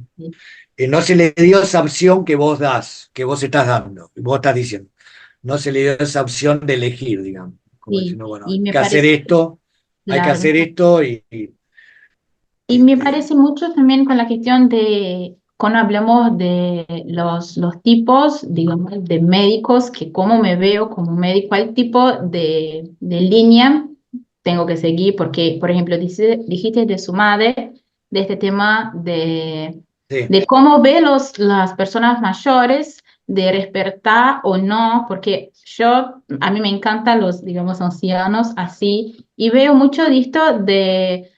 No se le dio esa opción que vos das, que vos estás dando, que vos estás diciendo. No se le dio esa opción de elegir, digamos. Como Sí, diciendo, bueno, y me hay parece, que claro, hacer esto y me este, parece mucho también con la cuestión de, cuando hablamos de los tipos, digamos, de médicos, que cómo me veo como médico, cuál tipo de línea tengo que seguir, porque, por ejemplo, dijiste de su madre, de este tema sí, de cómo ve las personas mayores, de respetar o no, porque a mí me encantan los, digamos, ancianos así, y veo mucho de esto de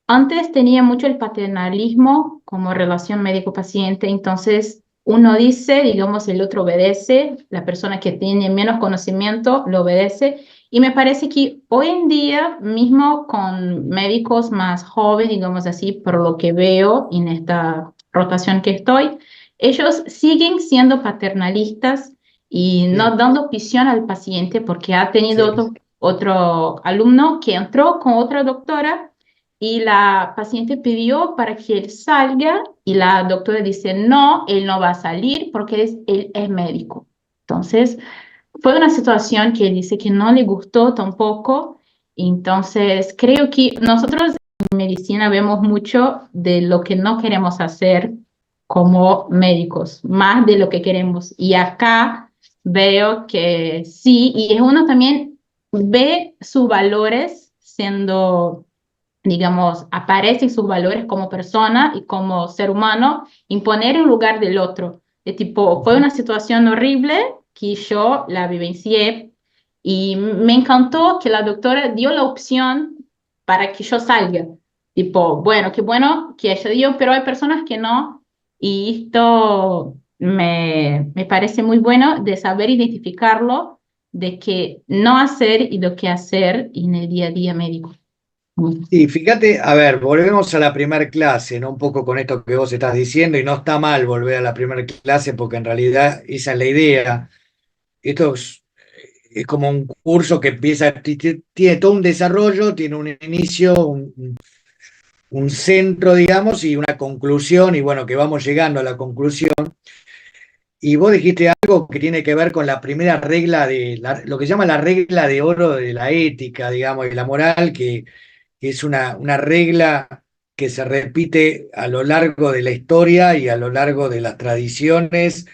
antes tenía mucho el paternalismo como relación médico-paciente, entonces uno dice, digamos, el otro obedece, la persona que tiene menos conocimiento lo obedece, y me parece que hoy en día, mismo con médicos más jóvenes, digamos así, por lo que veo en esta rotación que estoy, ellos siguen siendo paternalistas y no sí, dando opción al paciente porque ha tenido sí. otro alumno que entró con otra doctora y la paciente pidió para que él salga y la doctora dice, no, él no va a salir porque él es médico. Entonces, fue una situación que dice que no le gustó tampoco. Entonces, creo que nosotros en medicina vemos mucho de lo que no queremos hacer como médicos, más de lo que queremos. Y acá veo que sí, y uno también ve sus valores siendo, digamos, aparecen sus valores como persona y como ser humano, imponer en lugar del otro. De tipo, fue una situación horrible que yo la vivencié y me encantó que la doctora dio la opción para que yo salga. Tipo, bueno, qué bueno que ella dio, pero hay personas que no. Y esto me parece muy bueno de saber identificarlo, de que no hacer y lo que hacer en el día a día médico. Y fíjate, a ver, volvemos a la primera clase, ¿no? Un poco con esto que vos estás diciendo, y no está mal volver a la primera clase porque en realidad esa es la idea. Esto es como un curso que empieza, tiene todo un desarrollo, tiene un inicio, un centro, digamos, y una conclusión, y bueno, que vamos llegando a la conclusión. Y vos dijiste algo que tiene que ver con la primera regla lo que se llama la regla de oro de la ética, digamos, y la moral, que es una regla que se repite a lo largo de la historia y a lo largo de las tradiciones,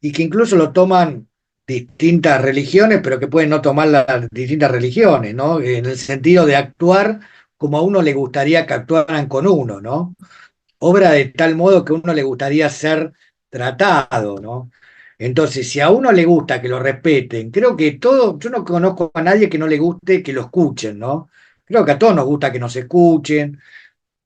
y que incluso lo toman distintas religiones, pero que pueden no tomar las distintas religiones, ¿no? En el sentido de actuar como a uno le gustaría que actuaran con uno, ¿no? Obra de tal modo que a uno le gustaría ser tratado, ¿no? Entonces, si a uno le gusta que lo respeten, creo que todo, yo no conozco a nadie que no le guste que lo escuchen, ¿no? Creo que a todos nos gusta que nos escuchen,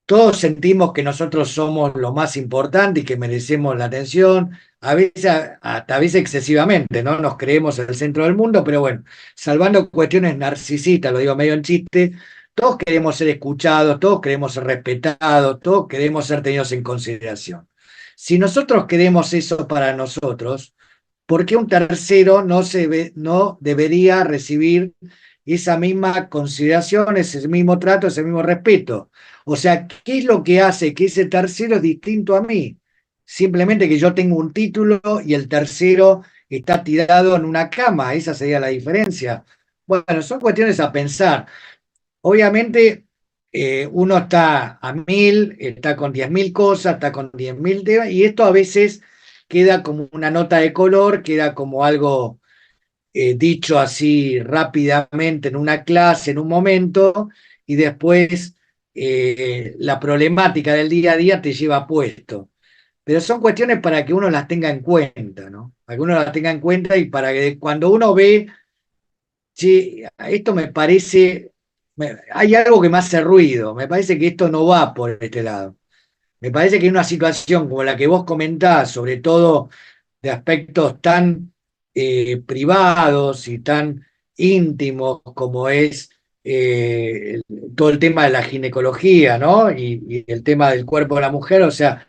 todos sentimos que nosotros somos lo más importante y que merecemos la atención, a veces, hasta a veces excesivamente, ¿no? Nos creemos el centro del mundo, pero bueno, salvando cuestiones narcisistas, lo digo medio en chiste, todos queremos ser escuchados, todos queremos ser respetados, todos queremos ser tenidos en consideración. Si nosotros queremos eso para nosotros, ¿por qué un tercero no debería recibir esa misma consideración, ese mismo trato, ese mismo respeto? O sea, ¿qué es lo que hace que ese tercero es distinto a mí? Simplemente que yo tengo un título y el tercero está tirado en una cama, esa sería la diferencia. Bueno, son cuestiones a pensar. Obviamente, uno está a 1000, está con 10.000 cosas, está con 10.000 temas, y esto a veces queda como una nota de color, queda como algo dicho así rápidamente en una clase, en un momento, y después la problemática del día a día te lleva puesto. Pero son cuestiones para que uno las tenga en cuenta, ¿no? Para que uno las tenga en cuenta y para que cuando uno ve, che, esto me parece, hay algo que me hace ruido, me parece que esto no va por este lado. Me parece que en una situación como la que vos comentás, sobre todo de aspectos tan privados y tan íntimos como es todo el tema de la ginecología, ¿no? Y el tema del cuerpo de la mujer, o sea,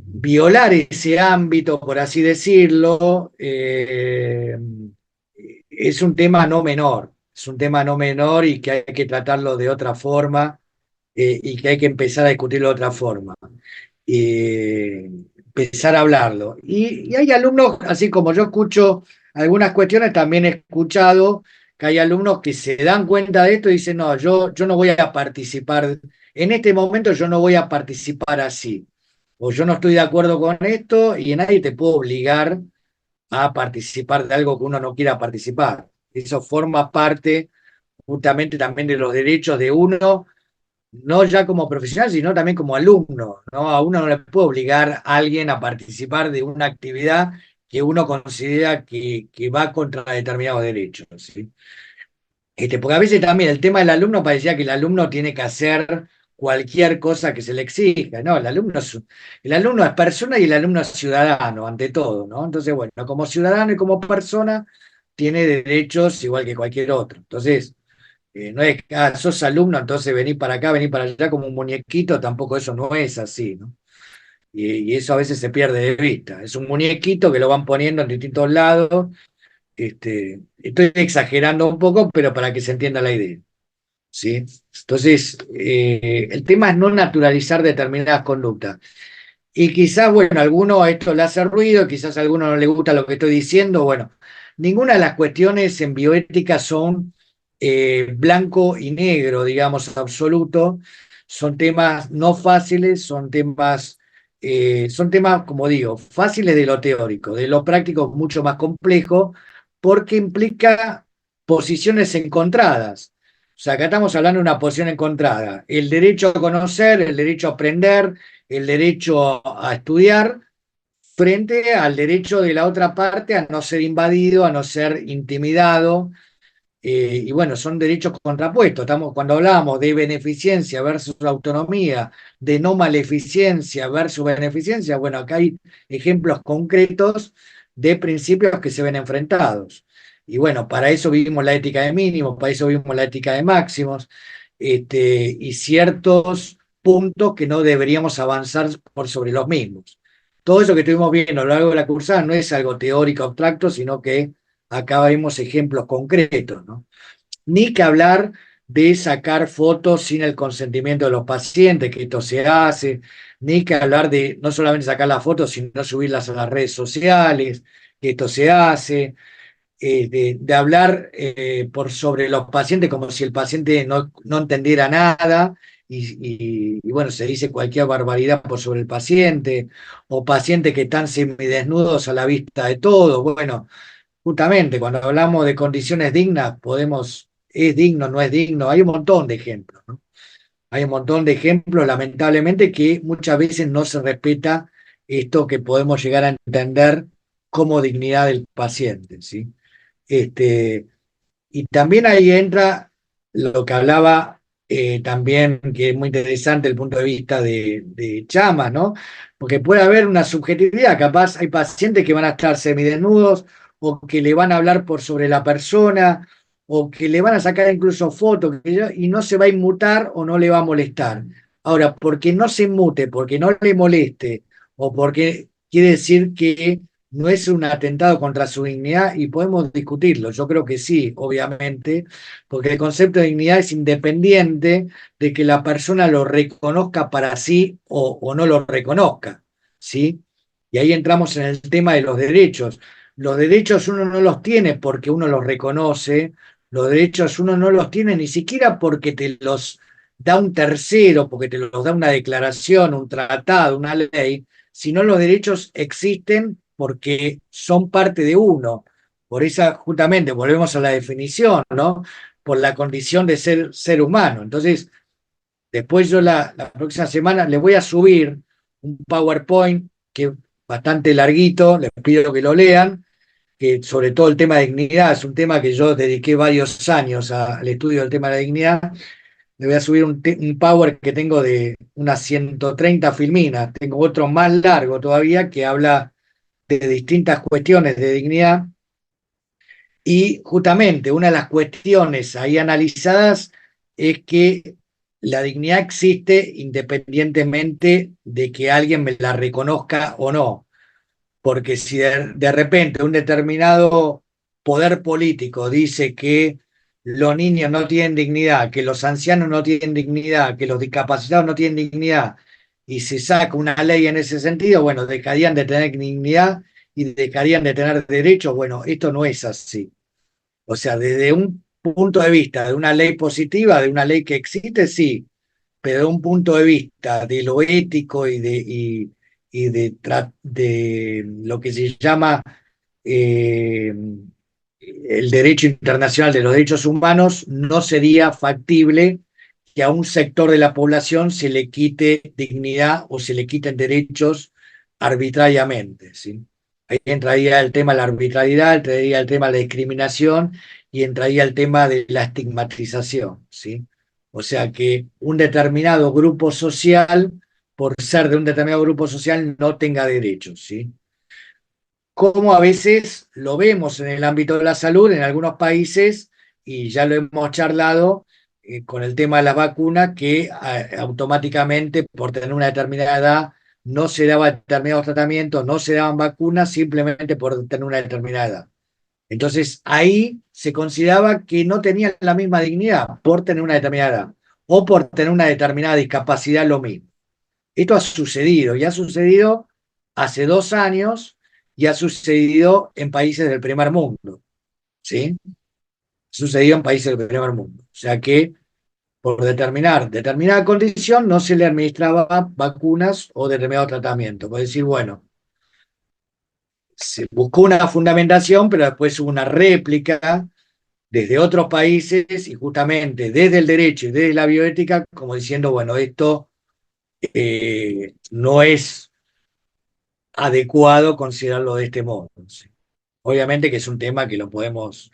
violar ese ámbito, por así decirlo, es un tema no menor, es un tema no menor y que hay que tratarlo de otra forma y que hay que empezar a discutirlo de otra forma. Empezar a hablarlo. Y hay alumnos, así como yo escucho algunas cuestiones, también he escuchado que hay alumnos que se dan cuenta de esto y dicen, no, yo no voy a participar, en este momento yo no voy a participar así, o yo no estoy de acuerdo con esto y nadie te puede obligar a participar de algo que uno no quiera participar. Eso forma parte justamente también de los derechos de uno no ya como profesional, sino también como alumno, ¿no? A uno no le puede obligar a alguien a participar de una actividad que uno considera que va contra determinados derechos, ¿sí? Porque a veces también el tema del alumno parecía que el alumno tiene que hacer cualquier cosa que se le exija, ¿no? El alumno es persona y el alumno es ciudadano, ante todo, ¿no? Entonces, bueno, como ciudadano y como persona tiene derechos igual que cualquier otro. Entonces, no es que sos alumno, entonces vení para acá, vení para allá como un muñequito, tampoco eso no es así, ¿no? Y eso a veces se pierde de vista. Es un muñequito que lo van poniendo en distintos lados. Estoy exagerando un poco, pero para que se entienda la idea, ¿sí? Entonces, el tema es no naturalizar determinadas conductas. Y quizás, bueno, a alguno esto le hace ruido, quizás a alguno no le gusta lo que estoy diciendo. Bueno, ninguna de las cuestiones en bioética son blanco y negro, digamos, absoluto. Son temas no fáciles, son temas, como digo, fáciles de lo teórico, de lo práctico mucho más complejo, porque implica posiciones encontradas. O sea, acá estamos hablando de una posición encontrada. El derecho a conocer, el derecho a aprender, el derecho a estudiar frente al derecho de la otra parte a no ser invadido, a no ser intimidado. Y bueno, son derechos contrapuestos. Cuando hablamos de beneficencia versus autonomía, de no maleficencia versus beneficencia, bueno, acá hay ejemplos concretos de principios que se ven enfrentados. Y bueno, para eso vivimos la ética de mínimos, para eso vivimos la ética de máximos, y ciertos puntos que no deberíamos avanzar por sobre los mismos. Todo eso que estuvimos viendo a lo largo de la cursada no es algo teórico abstracto, sino que acá vemos ejemplos concretos, ¿no? Ni que hablar de sacar fotos sin el consentimiento de los pacientes, que esto se hace, ni que hablar de no solamente sacar las fotos, sino subirlas a las redes sociales, que esto se hace, de hablar por sobre los pacientes como si el paciente no entendiera nada y bueno, se dice cualquier barbaridad por sobre el paciente, o pacientes que están semidesnudos a la vista de todo. Bueno, justamente cuando hablamos de condiciones dignas, es digno, no es digno, hay un montón de ejemplos, ¿no? Hay un montón de ejemplos, lamentablemente, que muchas veces no se respeta esto que podemos llegar a entender como dignidad del paciente, ¿sí? Este, y también ahí entra lo que hablaba también, que es muy interesante el punto de vista de Chama, ¿no? Porque puede haber una subjetividad, capaz hay pacientes que van a estar semidesnudos o que le van a hablar por sobre la persona o que le van a sacar incluso fotos y no se va a inmutar o no le va a molestar. Ahora, porque no se inmute, porque no le moleste o porque quiere decir que no es un atentado contra su dignidad y podemos discutirlo. Yo creo que sí, obviamente, porque el concepto de dignidad es independiente de que la persona lo reconozca para sí o no lo reconozca, ¿sí? Y ahí entramos en el tema de los derechos. Los derechos uno no los tiene porque uno los reconoce, los derechos uno no los tiene ni siquiera porque te los da un tercero, porque te los da una declaración, un tratado, una ley, sino los derechos existen porque son parte de uno. Por esa, justamente, volvemos a la definición, ¿no? Por la condición de ser humano. Entonces, después yo la próxima semana les voy a subir un PowerPoint que es bastante larguito, les pido que lo lean, que sobre todo el tema de dignidad, es un tema que yo dediqué varios años al estudio del tema de la dignidad. Le voy a subir un Power que tengo de unas 130 filminas. Tengo otro más largo todavía que habla de distintas cuestiones de dignidad. Y justamente una de las cuestiones ahí analizadas es que la dignidad existe independientemente de que alguien me la reconozca o no. Porque si de repente un determinado poder político dice que los niños no tienen dignidad, que los ancianos no tienen dignidad, que los discapacitados no tienen dignidad, y se saca una ley en ese sentido, bueno, dejarían de tener dignidad y dejarían de tener derechos. Bueno, esto no es así. O sea, desde un punto de vista de una ley positiva, de una ley que existe, sí, pero de un punto de vista de lo ético y de lo que se llama eh, el derecho internacional de los derechos humanos, no sería factible que a un sector de la población se le quite dignidad o se le quiten derechos arbitrariamente, ¿sí? Ahí entraría el tema de la arbitrariedad, entraría el tema de la discriminación y entraría el tema de la estigmatización, ¿sí? O sea que un determinado grupo social, por ser de un determinado grupo social, no tenga derechos, ¿sí? Como a veces lo vemos en el ámbito de la salud en algunos países, y ya lo hemos charlado con el tema de las vacunas, que automáticamente por tener una determinada edad no se daba determinados tratamientos, no se daban vacunas simplemente por tener una determinada edad. Entonces ahí se consideraba que no tenían la misma dignidad por tener una determinada edad o por tener una determinada discapacidad, lo mismo. Esto ha sucedido y ha sucedido hace 2 años y ha sucedido en países del primer mundo, ¿sí? Sucedió en países del primer mundo. O sea que por determinada condición no se le administraba vacunas o determinado tratamiento. Por decir, bueno, se buscó una fundamentación, pero después hubo una réplica desde otros países y justamente desde el derecho y desde la bioética, como diciendo, bueno, esto no es adecuado considerarlo de este modo, ¿sí? Obviamente que es un tema que lo podemos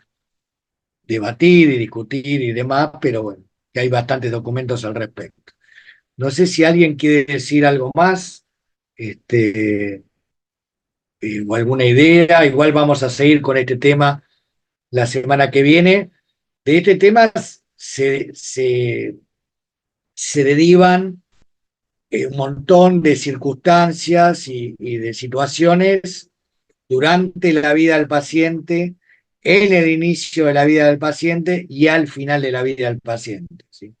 debatir y discutir y demás, pero bueno, que hay bastantes documentos al respecto. No sé si alguien quiere decir algo más, o alguna idea. Igual vamos a seguir con este tema la semana que viene. De este tema se derivan un montón de circunstancias y de situaciones durante la vida del paciente, en el inicio de la vida del paciente y al final de la vida del paciente, ¿sí?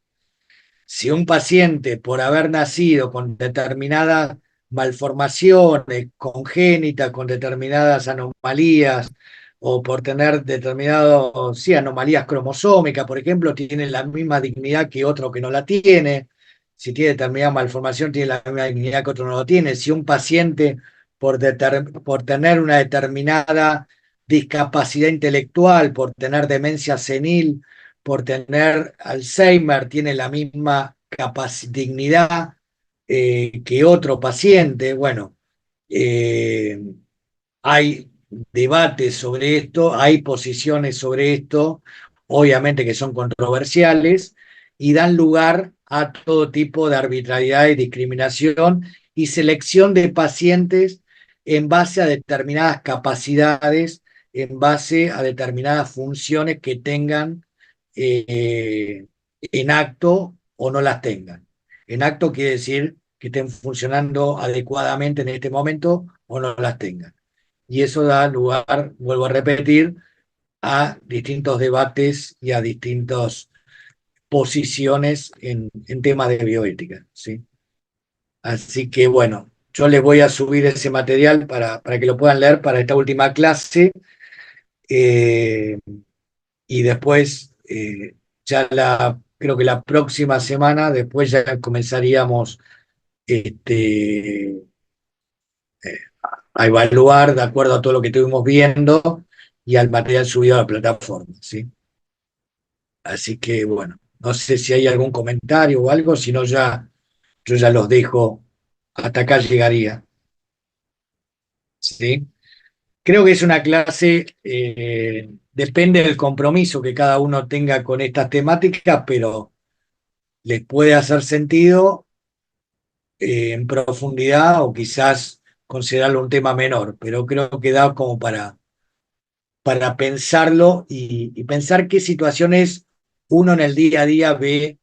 Si un paciente, por haber nacido con determinadas malformaciones congénitas, con determinadas anomalías, o por tener determinadas, sí, anomalías cromosómicas, por ejemplo, tiene la misma dignidad que otro que no la tiene. Si tiene determinada malformación, tiene la misma dignidad que otro no lo tiene. Si un paciente, por tener una determinada discapacidad intelectual, por tener demencia senil, por tener Alzheimer, tiene la misma dignidad que otro paciente. Bueno, eh, hay debates sobre esto, hay posiciones sobre esto, obviamente que son controversiales, y dan lugar a todo tipo de arbitrariedad y discriminación y selección de pacientes en base a determinadas capacidades, en base a determinadas funciones que tengan en acto o no las tengan. En acto quiere decir que estén funcionando adecuadamente en este momento o no las tengan. Y eso da lugar, vuelvo a repetir, a distintos debates y a distintas posiciones en temas de bioética, ¿sí? Así que bueno, yo les voy a subir ese material para que lo puedan leer para esta última clase, y después creo que la próxima semana, después ya comenzaríamos este, a evaluar de acuerdo a todo lo que estuvimos viendo y al material subido a la plataforma, ¿sí? Así que bueno, no sé si hay algún comentario o algo, si no yo ya los dejo, hasta acá llegaría, ¿sí? Creo que es una clase, depende del compromiso que cada uno tenga con estas temáticas, pero les puede hacer sentido en profundidad o quizás considerarlo un tema menor, pero creo que da como para pensarlo y pensar qué situaciones uno en el día a día ve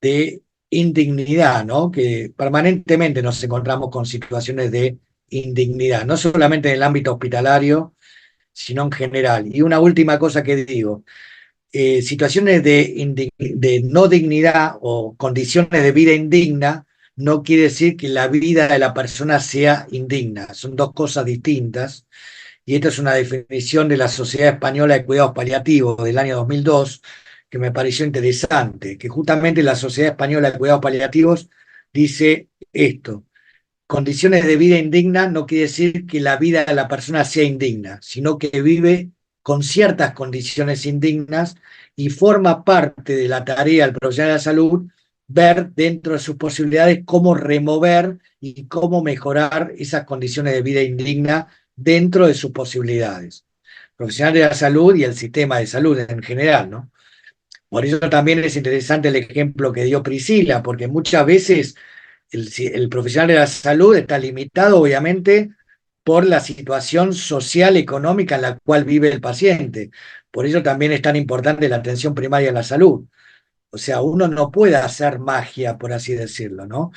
de indignidad, ¿no? Que permanentemente nos encontramos con situaciones de indignidad, no solamente en el ámbito hospitalario, sino en general. Y una última cosa que digo, situaciones de no dignidad o condiciones de vida indigna no quiere decir que la vida de la persona sea indigna, son dos cosas distintas. Y esta es una definición de la Sociedad Española de Cuidados Paliativos del año 2002, que me pareció interesante, que justamente la Sociedad Española de Cuidados Paliativos dice esto: condiciones de vida indigna no quiere decir que la vida de la persona sea indigna, sino que vive con ciertas condiciones indignas y forma parte de la tarea del profesional de la salud ver dentro de sus posibilidades cómo remover y cómo mejorar esas condiciones de vida indigna dentro de sus posibilidades. Profesional de la salud y el sistema de salud en general, ¿no? Por eso también es interesante el ejemplo que dio Priscila, porque muchas veces el profesional de la salud está limitado, obviamente, por la situación social, económica en la cual vive el paciente. Por eso también es tan importante la atención primaria en la salud. O sea, uno no puede hacer magia, por así decirlo, ¿no?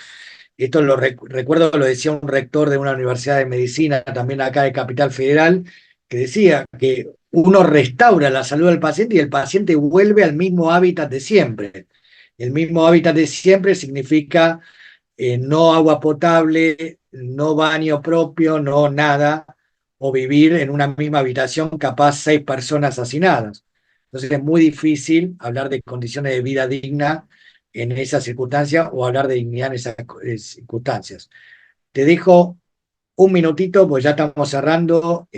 Esto recuerdo, lo decía un rector de una universidad de medicina, también acá de Capital Federal, que decía que uno restaura la salud del paciente y el paciente vuelve al mismo hábitat de siempre. El mismo hábitat de siempre significa no agua potable, no baño propio, no nada, o vivir en una misma habitación capaz 6 personas hacinadas. Entonces es muy difícil hablar de condiciones de vida digna en esas circunstancias o hablar de dignidad en esas circunstancias. Te dejo un minutito, pues ya estamos cerrando.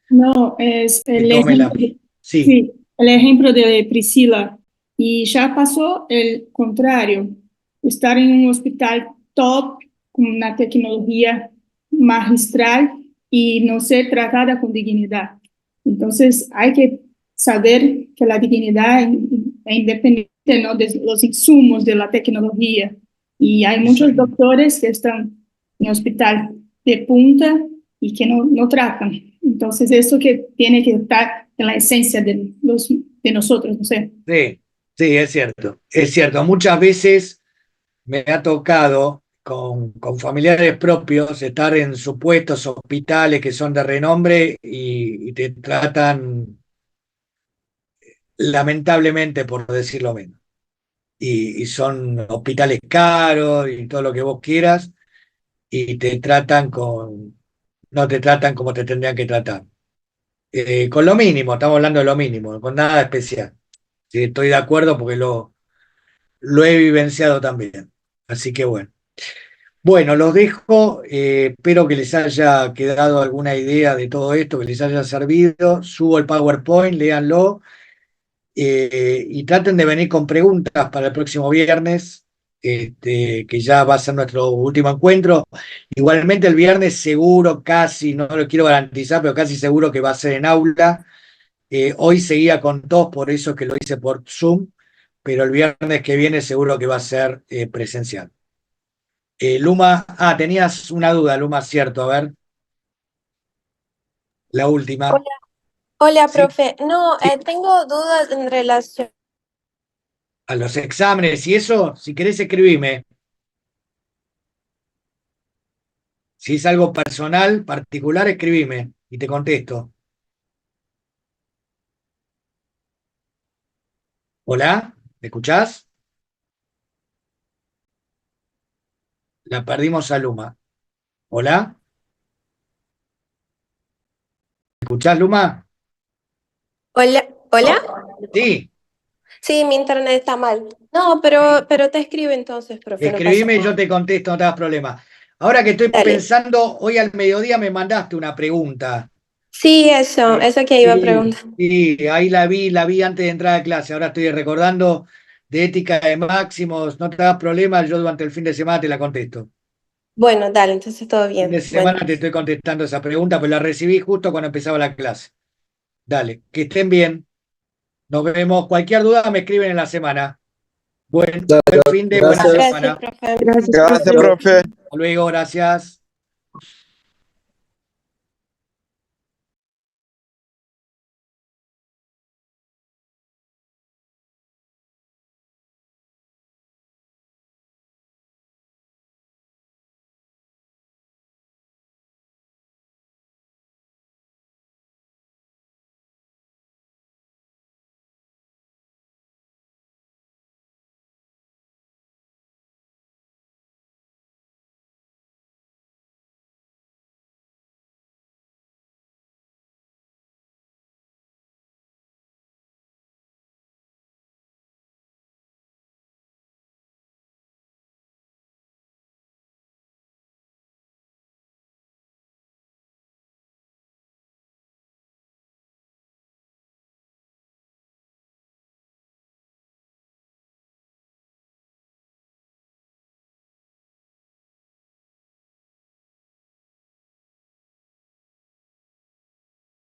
No, es Que el tome ejemplo, Sí, sí, el ejemplo de Priscila. Y ya pasó el contrario, estar en un hospital top, con una tecnología magistral y no ser tratada con dignidad. Entonces hay que saber que la dignidad es independiente, ¿no?, de los insumos de la tecnología. Y hay muchos doctores que están en hospital de punta y que no tratan. Entonces, eso que tiene que estar en la esencia de nosotros, no sé. sí, sí, es cierto. Es cierto. Muchas veces me ha tocado con familiares propios estar en supuestos hospitales que son de renombre y te tratan lamentablemente, por decirlo menos. Y son hospitales caros y todo lo que vos quieras, y no te tratan como te tendrían que tratar. Con lo mínimo, estamos hablando de lo mínimo, con nada especial. Sí, estoy de acuerdo porque lo he vivenciado también. Así que bueno. Bueno, los dejo. Espero que les haya quedado alguna idea de todo esto, que les haya servido. Subo el PowerPoint, léanlo, y traten de venir con preguntas para el próximo viernes, que ya va a ser nuestro último encuentro. Igualmente el viernes seguro, casi, no lo quiero garantizar, pero casi seguro que va a ser en aula. Hoy seguía con tos, por eso es que lo hice por Zoom, pero el viernes que viene seguro que va a ser presencial. Luma, tenías una duda, Luma, cierto, a ver, la última. Hola, hola, Sí, profe. No, sí, tengo dudas en relación. a los exámenes y eso, si querés escribime. Si es algo personal, particular, escribime y te contesto. ¿Hola? ¿Me escuchás? La perdimos a Luma. ¿Hola? ¿Me escuchás, Luma? Hola, hola. Sí, Sí, mi internet está mal. No, pero te escribo entonces, profe, no pasa escribime y yo nada. te contesto, no te das problema. Ahora que estoy Dale. pensando, hoy al mediodía me mandaste una pregunta. Sí, eso que iba a Sí, preguntar. sí, ahí la vi antes de entrar a clase. Ahora estoy recordando de ética de máximos. No te das problema, yo durante el fin de semana te la contesto. Bueno, dale, entonces todo Fin de bien. Bueno, semana te estoy contestando esa pregunta, pues la recibí justo cuando empezaba la clase. Dale, que estén bien. Nos vemos. Cualquier duda me escriben en la semana. Buen fin de buena Gracias. gracias, semana. profe. Gracias, Gracias, profe. profe. Hasta luego, gracias.